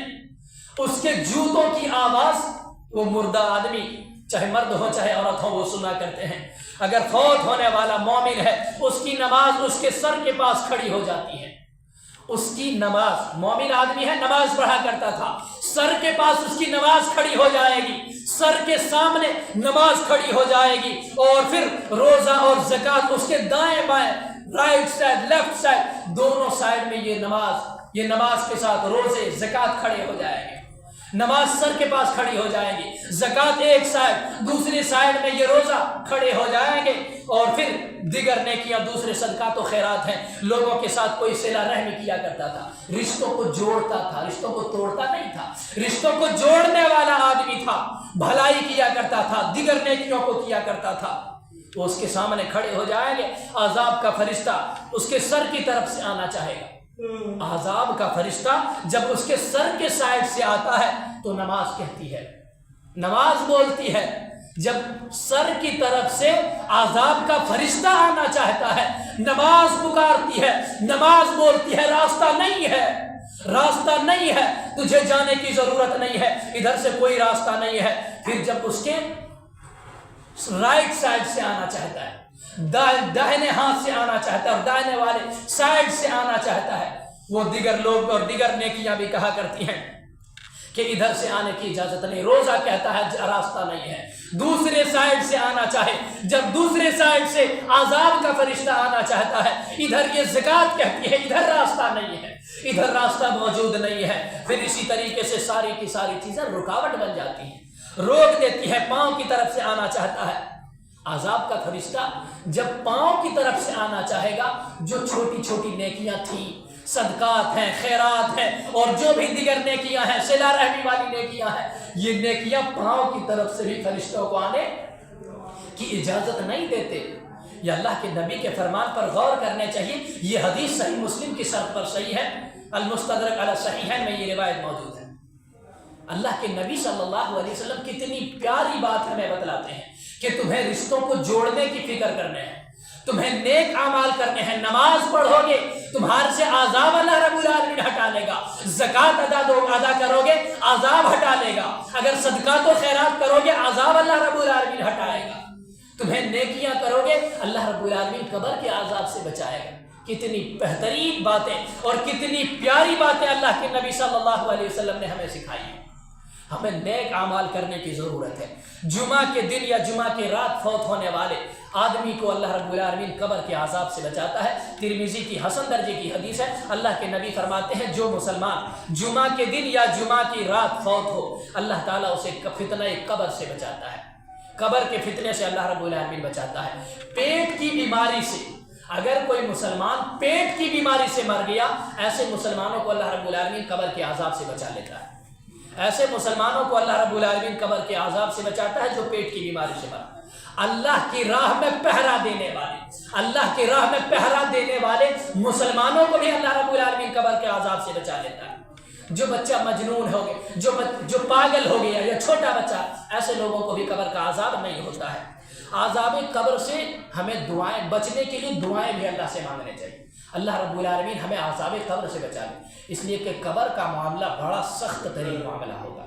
اس کے جوتوں کی آواز وہ مردہ آدمی، چاہے مرد ہو چاہے عورت ہو، وہ سنا کرتے ہیں۔ اگر فوت ہونے والا مومن ہے، اس کی نماز اس کے سر کے پاس کھڑی ہو جاتی ہے، اس کی نماز، مومن آدمی ہے نماز پڑھا کرتا تھا، سر کے پاس اس کی نماز کھڑی ہو جائے گی، سر کے سامنے نماز کھڑی ہو جائے گی، اور پھر روزہ اور زکوٰۃ اس کے دائیں بائیں، رائٹ سائڈ لیفٹ سائڈ، دونوں سائڈ میں یہ نماز کے ساتھ روزے زکوٰۃ کھڑے ہو جائیں گے۔ نماز سر کے پاس کھڑی ہو جائے گی، زکوٰۃ ایک سائڈ، دوسری سائڈ میں یہ روزہ کھڑے ہو جائیں گے، اور پھر دیگر نیکیاں دوسرے صدقات و خیرات ہیں۔ لوگوں کے ساتھ کوئی صلہ رحمی کیا کرتا تھا، رشتوں کو جوڑتا تھا، رشتوں کو توڑتا نہیں تھا، رشتوں کو جوڑنے والا آدمی تھا، بھلائی کیا کرتا تھا، دیگر نیکیوں کو کیا کرتا تھا۔ وہ اس کے سامنے کھڑے ہو جائیں گے، عذاب کا فرشتہ اس کے سر کی طرف سے آنا چاہے گا۔ عذاب کا فرشتہ جب اس کے سر کے سائڈ سے آتا ہے تو نماز کہتی ہے، نماز بولتی ہے۔ جب سر کی طرف سے عذاب کا فرشتہ آنا چاہتا ہے، نماز پکارتی ہے، نماز بولتی ہے، راستہ نہیں ہے، راستہ نہیں ہے، تجھے جانے کی ضرورت نہیں ہے، ادھر سے کوئی راستہ نہیں ہے۔ پھر جب اس کے رائٹ سائڈ سے آنا چاہتا ہے، داہنے ہاتھ سے آنا چاہتا ہے اور داہنے والے سائڈ سے آنا چاہتا ہے، وہ دیگر لوگ اور دیگر نیکیاں بھی کہا کرتی ہیں کہ ادھر سے آنے کی اجازت نہیں، روزہ کہتا ہے راستہ نہیں ہے۔ دوسرے سائڈ سے آنا چاہے، جب دوسرے سائڈ سے عذاب کا فرشتہ آنا چاہتا ہے، ادھر یہ زکوٰۃ کہتی ہے ادھر راستہ نہیں ہے، ادھر راستہ موجود نہیں ہے۔ پھر اسی طریقے سے ساری کی ساری چیزیں رکاوٹ بن جاتی ہیں، روک دیتی ہے، پاؤں کی طرف سے آنا چاہتا ہے۔ عذاب کا فرشتہ جب پاؤں کی طرف سے آنا چاہے گا، جو چھوٹی چھوٹی نیکیاں تھیں، صدقات ہیں، خیرات ہیں، اور جو بھی دیگر نیکیاں ہیں، صلہ رحمی والی نیکیاں ہیں، یہ نیکیاں پاؤں کی طرف سے بھی فرشتوں کو آنے کی اجازت نہیں دیتے۔ یہ اللہ کے نبی کے فرمان پر غور کرنے چاہیے۔ یہ حدیث صحیح مسلم کی شرط پر صحیح ہے، المستدرک علی الصحیحین میں یہ روایت موجود ہے۔ اللہ کے نبی صلی اللہ علیہ وسلم کتنی پیاری بات ہمیں بتلاتے ہیں کہ تمہیں رشتوں کو جوڑنے کی فکر کرنے ہیں، تمہیں نیک اعمال کرنے ہیں۔ نماز پڑھو گے تمہارے سے عذاب اللہ رب العالمین ہٹا لے گا، زکوٰۃ ادا کرو گے عذاب ہٹا لے گا، اگر صدقات و خیرات کرو گے عذاب اللہ رب العالمین ہٹائے گا، تمہیں نیکیاں کرو گے اللہ رب العالمین قبر کے عذاب سے بچائے گا۔ کتنی بہترین باتیں اور کتنی پیاری باتیں اللہ کے نبی صلی اللہ علیہ وسلم نے ہمیں سکھائی ہیں۔ ہمیں نیک اعمال کرنے کی ضرورت ہے۔ جمعہ کے دن یا جمعہ کی رات فوت ہونے والے آدمی کو اللہ رب العالمین قبر کے عذاب سے بچاتا ہے۔ ترمذی کی حسن درجے کی حدیث ہے، اللہ کے نبی فرماتے ہیں جو مسلمان جمعہ کے دن یا جمعہ کی رات فوت ہو، اللہ تعالیٰ اسے فتنہ قبر سے بچاتا ہے، قبر کے فتنے سے اللہ رب العالمین بچاتا ہے۔ پیٹ کی بیماری سے اگر کوئی مسلمان پیٹ کی بیماری سے مر گیا، ایسے مسلمانوں کو اللہ رب العالمین قبر کے عذاب سے بچا لیتا ہے۔ ایسے مسلمانوں کو اللہ رب العالمین قبر کے عذاب سے بچاتا ہے جو پیٹ کی بیماری سے مر۔ اللہ کی راہ میں پہرا دینے والے، اللہ کی راہ میں پہرا دینے والے مسلمانوں کو بھی اللہ رب العالمین قبر کے عذاب سے بچا لیتا ہے۔ جو بچہ مجنون ہو گیا، جو پاگل ہو گیا یا چھوٹا بچہ، ایسے لوگوں کو بھی قبر کا عذاب نہیں ہوتا ہے۔ عذاب قبر سے ہمیں دعائیں، بچنے کے لیے دعائیں بھی اللہ سے مانگنے چاہیے۔ اللہ رب العالمین ہمیں عذاب قبر سے بچا لے، اس لیے کہ قبر کا معاملہ بڑا سخت ترین معاملہ ہوگا۔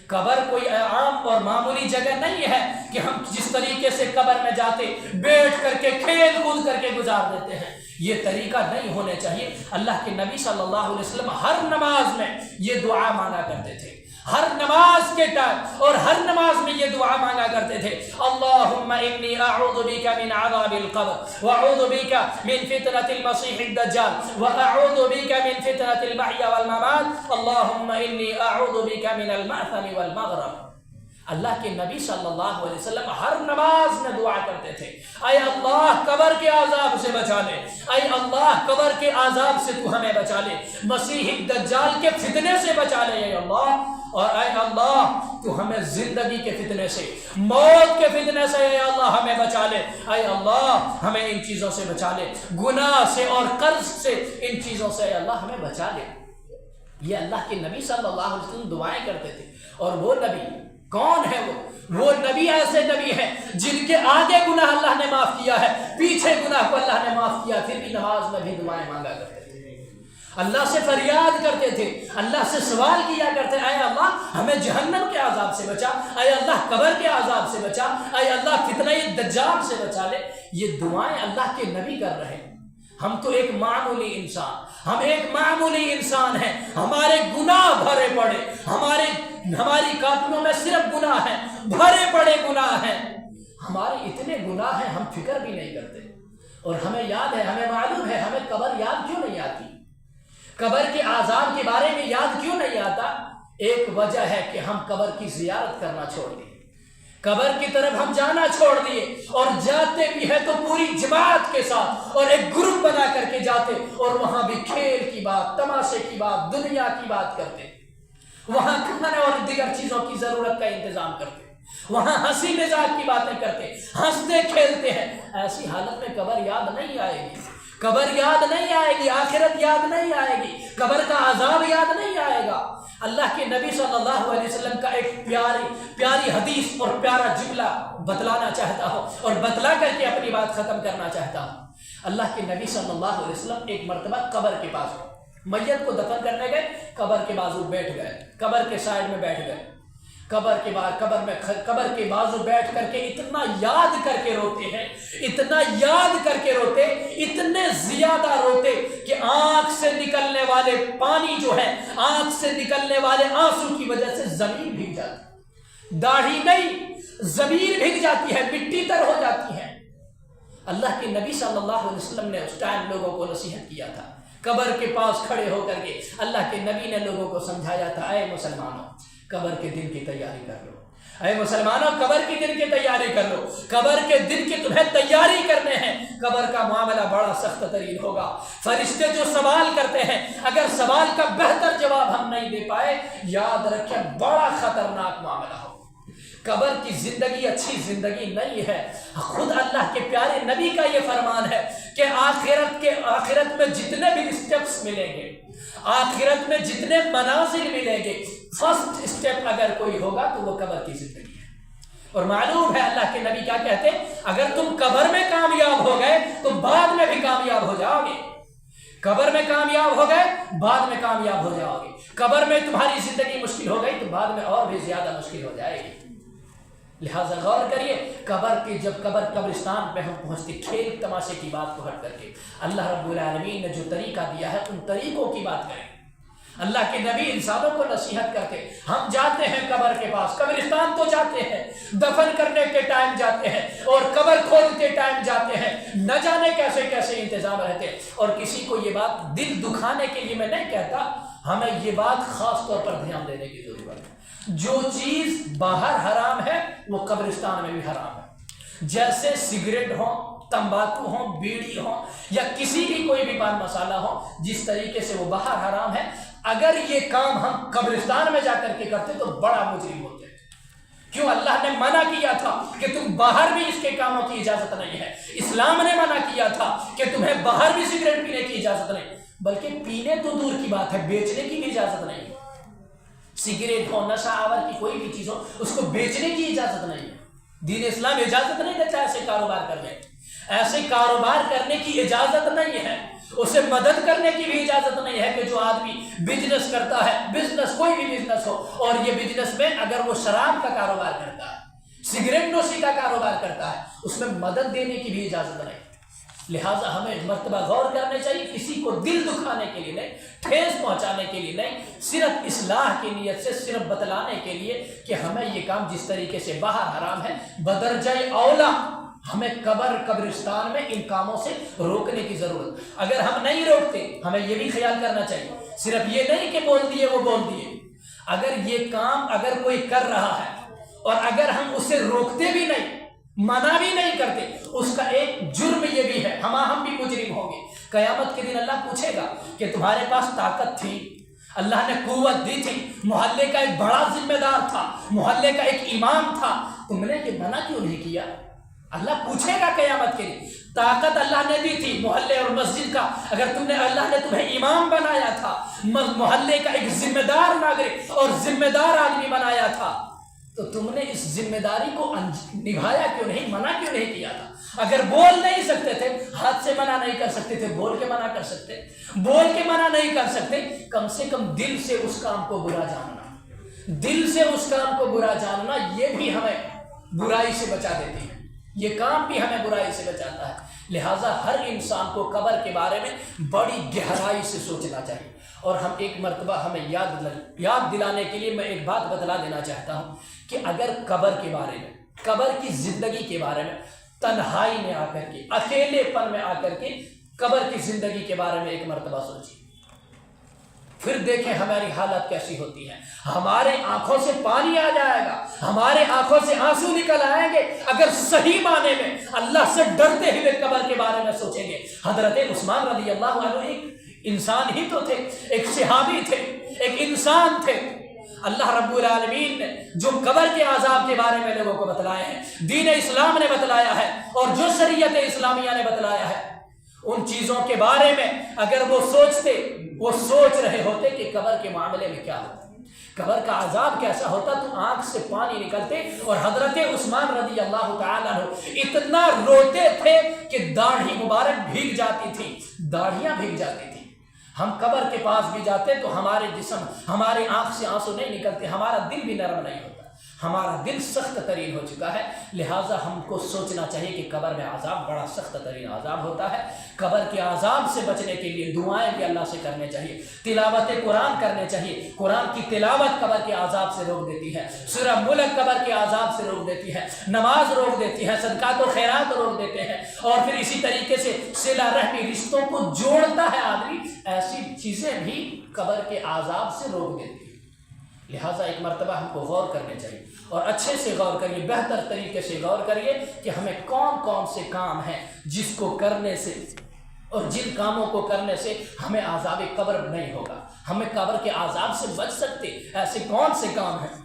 قبر کوئی عام اور معمولی جگہ نہیں ہے کہ ہم جس طریقے سے قبر میں جاتے بیٹھ کر کے کھیل کود کر کے گزار دیتے ہیں، یہ طریقہ نہیں ہونے چاہیے۔ اللہ کے نبی صلی اللہ علیہ وسلم ہر نماز میں یہ دعا مانگا کرتے تھے، ہر نماز کے ٹائم اور ہر نماز میں یہ دعا مانگا کرتے تھے، اللہم انی اعوذ بک من عذاب القبر واعوذ بک من فتنة المسیح الدجال واعوذ بک من فتنة المحیا والممات اللہم انی اعوذ بک من المأثم والمغرم۔ اللہ کے نبی صلی اللہ علیہ وسلم ہر نماز میں دعا کرتے تھے، اے اللہ قبر کے عذاب سے بچا لے، اے اللہ قبر کے عذاب سے تو ہمیں بچا لے، مسیح الدجال کے فتنے سے بچا لے اے اللہ، اور اے اللہ تو ہمیں زندگی کے فتنے سے، موت کے فتنے سے اے اللہ ہمیں بچا لے، اے اللہ ہمیں ان چیزوں سے بچا لے، گناہ سے اور قرض سے، ان چیزوں سے اے اللہ ہمیں بچا لے۔ یہ اللہ کے نبی صلی اللہ علیہ وسلم دعائیں کرتے تھے۔ اور وہ نبی کون ہے؟ وہ نبی ایسے نبی ہیں جن کے آگے گناہ اللہ نے معاف کیا ہے، پیچھے گناہ کو اللہ نے معاف کیا، پھر بھی نماز میں بھی دعائیں مانگا کرتے تھے، اللہ سے فریاد کرتے تھے، اللہ سے سوال کیا کرتے، اے اللہ ہمیں جہنم کے عذاب سے بچا، اے اللہ قبر کے عذاب سے بچا، اے اللہ فتنہ دجال سے بچا لے۔ یہ دعائیں اللہ کے نبی کر رہے ہیں۔ ہم تو ایک معمولی انسان، ہم ایک معمولی انسان ہیں، ہمارے گناہ بھرے پڑے، ہماری کاپیوں میں صرف گناہ ہیں، بھرے پڑے گناہ ہیں، ہمارے اتنے گناہ ہیں ہم فکر بھی نہیں کرتے۔ اور ہمیں یاد ہے، ہمیں معلوم ہے، ہمیں قبر یاد کیوں نہیں آتی، قبر کے عذاب کے بارے میں یاد کیوں نہیں آتا؟ ایک وجہ ہے کہ ہم قبر کی زیارت کرنا چھوڑ دیے، قبر کی طرف ہم جانا چھوڑ دیے، اور جاتے بھی ہیں تو پوری جماعت کے ساتھ اور ایک گروپ بنا کر کے جاتے، اور وہاں بھی کھیل کی بات، تماشے کی بات، دنیا کی بات کرتے، وہاں کھانے اور دیگر چیزوں کی ضرورت کا انتظام کرتے، وہاں ہنسی مذاق کی باتیں کرتے، ہنستے کھیلتے ہیں۔ ایسی حالت میں قبر یاد نہیں آئے گی، قبر یاد نہیں آئے گی، آخرت یاد نہیں آئے گی، قبر کا عذاب یاد نہیں آئے گا۔ اللہ کے نبی صلی اللہ علیہ وسلم کا ایک پیاری حدیث اور پیارا جملہ بتلانا چاہتا ہوں، اور بتلا کر کے اپنی بات ختم کرنا چاہتا ہوں۔ اللہ کے نبی صلی اللہ علیہ وسلم ایک مرتبہ قبر کے پاس میت کو دفن کرنے گئے، قبر کے بازو بیٹھ گئے، قبر کے سائڈ میں بیٹھ گئے، قبر کے بازو بیٹھ کر کے اتنا یاد کر کے روتے ہیں، اتنا یاد کر کے روتے، اتنے زیادہ روتے کہ آنکھ سے نکلنے والے پانی جو ہے، آنکھ سے نکلنے والے آنسو کی وجہ سے زمین بھیگ جاتی، داڑھی نہیں زمین بھیگ جاتی ہے، مٹی تر ہو جاتی ہے۔ اللہ کے نبی صلی اللہ علیہ وسلم نے اس ٹائم لوگوں کو نصیحت کیا تھا، قبر کے پاس کھڑے ہو کر کے اللہ کے نبی نے لوگوں کو سمجھایا تھا، اے مسلمانوں قبر کے دن کی تیاری کر لو، اے مسلمانوں قبر کے دن کی تیاری کر لو، قبر کے دن کی تمہیں تیاری کرنے ہیں، قبر کا معاملہ بڑا سخت ترین ہوگا۔ فرشتے جو سوال کرتے ہیں، اگر سوال کا بہتر جواب ہم نہیں دے پائے، یاد رکھیں بڑا خطرناک معاملہ ہوگا۔ قبر کی زندگی اچھی زندگی نہیں ہے، خود اللہ کے پیارے نبی کا یہ فرمان ہے کہ آخرت میں جتنے بھی اسٹیپس ملیں گے، آخرت میں جتنے منازل ملیں گے، فرسٹ اسٹیپ اگر کوئی ہوگا تو وہ قبر کی زندگی ہے۔ اور معلوم ہے اللہ کے نبی کیا کہتے ہیں، اگر تم قبر میں کامیاب ہو گئے تو بعد میں بھی کامیاب ہو جاؤ گے، قبر میں کامیاب ہو گئے بعد میں کامیاب ہو جاؤ گے، قبر میں تمہاری زندگی مشکل ہو گئی تو بعد میں اور بھی زیادہ مشکل ہو جائے گی۔ لہٰذا غور کریے، جب قبرستان پہ ہم پہنچتے، کھیل تماشے کی بات کو ہٹ کر کے اللہ رب العالمین نے جو طریقہ دیا ہے ان طریقوں کی بات کریں۔ اللہ کے نبی انسانوں کو نصیحت کرتے، ہم جاتے ہیں قبر کے پاس، قبرستان تو جاتے ہیں، دفن کرنے کے ٹائم جاتے ہیں اور قبر کھودتے ٹائم جاتے ہیں، نہ جانے کیسے کیسے انتظام رہتے ہیں۔ اور کسی کو یہ بات دل دکھانے کے لیے میں نہیں کہتا، ہمیں یہ بات خاص طور پر دھیان دینے کی ضرورت ہے۔ جو چیز باہر حرام ہے وہ قبرستان میں بھی حرام ہے، جیسے سگریٹ ہو، تمباکو ہو، بیڑی ہو، یا کسی بھی کوئی بھی پان مسالہ ہو، جس طریقے سے وہ باہر حرام ہے، اگر یہ کام ہم قبرستان میں جا کر کے کرتے تو بڑا مجرم ہوتے ہیں۔ کیوں؟ اللہ نے منع کیا تھا کہ تم باہر بھی اس کے کاموں کی اجازت نہیں ہے، اسلام نے منع کیا تھا کہ تمہیں باہر بھی سگریٹ پینے کی اجازت نہیں، بلکہ پینے تو دور کی بات ہے، بیچنے کی بھی اجازت نہیں ہے۔ سگریٹ ہو، نشہ آور کی کوئی بھی چیز ہو، اس کو بیچنے کی اجازت نہیں ہے، دین اسلام اجازت نہیں دیتا ایسے کاروبار کرنے کی، ایسے کاروبار کرنے کی اجازت نہیں ہے، اسے مدد کرنے کی بھی اجازت نہیں ہے کہ جو آدمی بزنس کرتا ہے، بزنس کوئی بھی بزنس ہو، اور یہ بزنس میں اگر وہ شراب کا کاروبار کرتا ہے، سگریٹ نوشی کا کاروبار کرتا ہے، اس میں مدد دینے کی بھی اجازت نہیں۔ لہٰذا ہمیں مرتبہ غور کرنے چاہیے، کسی کو دل دکھانے کے لیے نہیں، ٹھیس پہنچانے کے لیے نہیں، صرف اصلاح کی نیت سے، صرف بتلانے کے لیے کہ ہمیں یہ کام جس طریقے سے باہر حرام ہے، بدرجہ اولا ہمیں قبرستان میں ان کاموں سے روکنے کی ضرورت۔ اگر ہم نہیں روکتے، ہمیں یہ بھی خیال کرنا چاہیے، صرف یہ نہیں کہ بول دیے وہ بول دیے، اگر یہ کام اگر کوئی کر رہا ہے اور اگر ہم اسے روکتے بھی نہیں، منع بھی نہیں کرتے، اس کا ایک جرم یہ بھی ہے، ہم بھی مجرم ہوں گے۔ قیامت کے دن اللہ پوچھے گا کہ تمہارے پاس طاقت تھی، اللہ نے قوت دی تھی، محلے کا ایک بڑا ذمہ دار تھا، محلے کا ایک امام تھا، تم نے یہ منع کیوں نہیں کیا؟ اللہ پوچھے گا قیامت کے دن۔ طاقت اللہ نے دی تھی محلے اور مسجد کا، اگر اللہ نے تمہیں امام بنایا تھا، محلے کا ایک ذمہ دار ناگرک اور ذمہ دار آدمی بنایا تھا، تو تم نے اس ذمہ داری کو نبھایا کیوں نہیں، منع کیوں نہیں کیا تھا؟ اگر بول نہیں سکتے تھے، ہاتھ سے منع نہیں کر سکتے تھے، بول کے منع کر سکتے، بول کے منع نہیں کر سکتے، کم سے کم دل سے اس کام کو برا جاننا، دل سے اس کام کو برا جاننا، یہ بھی ہمیں برائی سے بچا دیتی ہے، یہ کام بھی ہمیں برائی سے بچاتا ہے۔ لہٰذا ہر انسان کو قبر کے بارے میں بڑی گہرائی سے سوچنا چاہیے۔ اور ہم ایک مرتبہ ہمیں یاد دلانے کے لیے میں ایک بات بتلا دینا چاہتا ہوں کہ اگر قبر کے بارے میں، قبر کی زندگی کے بارے میں تنہائی میں آ کر کے، اکیلے پن میں آ کر کے قبر کی زندگی کے بارے میں ایک مرتبہ سوچیے، پھر دیکھیں ہماری حالت کیسی ہوتی ہے. ہمارے آنکھوں سے پانی آ جائے گا, ہمارے آنکھوں سے آنسو نکل آئیں گے اگر صحیح معنی میں اللہ سے ڈرتے ہوئے قبر کے بارے میں سوچیں گے. حضرت عثمان رضی اللہ عنہ ایک انسان ہی تو تھے, ایک صحابی تھے, ایک انسان تھے. اللہ رب العالمین نے جو قبر کے عذاب کے بارے میں لوگوں کو بتلائے ہیں, دین اسلام نے بتلایا ہے, اور جو شریعت اسلامیہ نے بتلایا ہے, ان چیزوں کے بارے میں اگر وہ سوچتے, وہ سوچ رہے ہوتے کہ قبر کے معاملے میں کیا ہوتا, قبر کا عذاب کیسا ہوتا, تو آنکھ سے پانی نکلتے. اور حضرت عثمان رضی اللہ تعالیٰ عنہ اتنا روتے تھے کہ داڑھی مبارک بھیگ جاتی تھی, داڑھیاں بھیگ جاتی تھی. ہم قبر کے پاس بھی جاتے تو ہمارے جسم, ہمارے آنکھ سے آنسو نہیں نکلتے, ہمارا دل بھی نرم نہیں ہوتا, ہمارا دل سخت ترین ہو چکا ہے. لہٰذا ہم کو سوچنا چاہیے کہ قبر میں عذاب بڑا سخت ترین عذاب ہوتا ہے. قبر کے عذاب سے بچنے کے لیے دعائیں بھی اللہ سے کرنے چاہیے, تلاوت قرآن کرنے چاہیے. قرآن کی تلاوت قبر کے عذاب سے روک دیتی ہے, سورہ ملک قبر کے عذاب سے روک دیتی ہے, نماز روک دیتی ہے, صدقات و خیرات روک دیتے ہیں, اور پھر اسی طریقے سے صلہ رحمی, رشتوں کو جوڑتا ہے آدمی, ایسی چیزیں بھی قبر کے عذاب سے روک دیتی ہیں. لہٰذا ایک مرتبہ ہم کو غور کرنے چاہیے, اور اچھے سے غور کریے, بہتر طریقے سے غور کریے کہ ہمیں کون کون سے کام ہیں جس کو کرنے سے, اور جن کاموں کو کرنے سے ہمیں عذاب قبر نہیں ہوگا, ہمیں قبر کے عذاب سے بچ سکتے. ایسے کون سے کام ہیں؟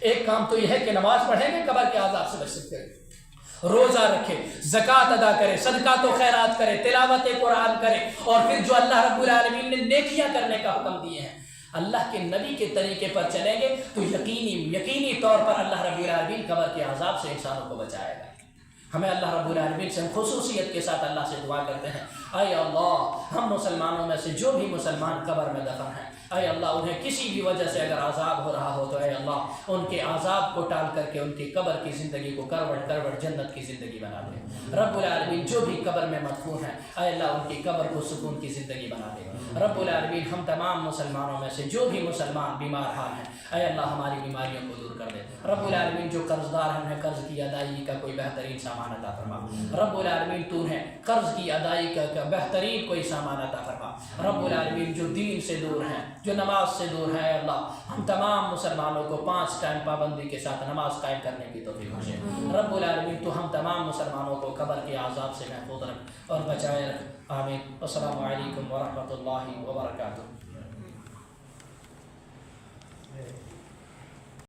ایک کام تو یہ ہے کہ نماز پڑھیں گے قبر کے عذاب سے بچ سکتے ہیں, روزہ رکھے, زکوٰۃ ادا کرے, صدقات و خیرات کرے, تلاوت قرآن کرے, اور پھر جو اللہ رب العالمین نے نیکیاں کرنے کا حکم دیے ہیں, اللہ کے نبی کے طریقے پر چلیں گے تو یقینی طور پر اللہ رب العالمین قبر کے عذاب سے انسانوں کو بچائے گا. ہمیں اللہ رب العالمین سے خصوصیت کے ساتھ اللہ سے دعا کرتے ہیں, اے اللہ ہم مسلمانوں میں سے جو بھی مسلمان قبر میں دفن ہیں, اے اللہ انہیں کسی بھی وجہ سے اگر عذاب ہو رہا ہو تو اے اللہ ان کے عذاب کو ٹال کر کے ان کی قبر کی زندگی کو کروٹ جنت کی زندگی بنا دے. رب العالمین جو بھی قبر میں مدفون ہیں, اے اللہ ان کی قبر کو سکون کی زندگی بنا دے. رب العالمین ہم تمام مسلمانوں میں سے جو بھی مسلمان بیمار حال ہیں, اے اللہ ہماری بیماریوں کو دور کر دے. رب العالمین جو قرض دار ہیں انہیں قرض کی ادائیگی کا کوئی بہترین سامان عطا فرما. رب العالمین تو انہیں قرض کی ادائیگی کا بہترین کوئی سامان عطا فرما. رب العالمین جو دین سے دور ہیں, جو نماز سے دور ہیں, اے اللہ ہم تمام مسلمانوں کو 5 ٹائم پابندی کے ساتھ نماز قائم کرنے کی توفیق بخشے. رب العالمین تو ہم تمام مسلمانوں کو قبر کے عذاب سے محفوظ رکھ اور بچائے رکھ. آمین. السلام علیکم ورحمۃ اللہ وبرکاتہ.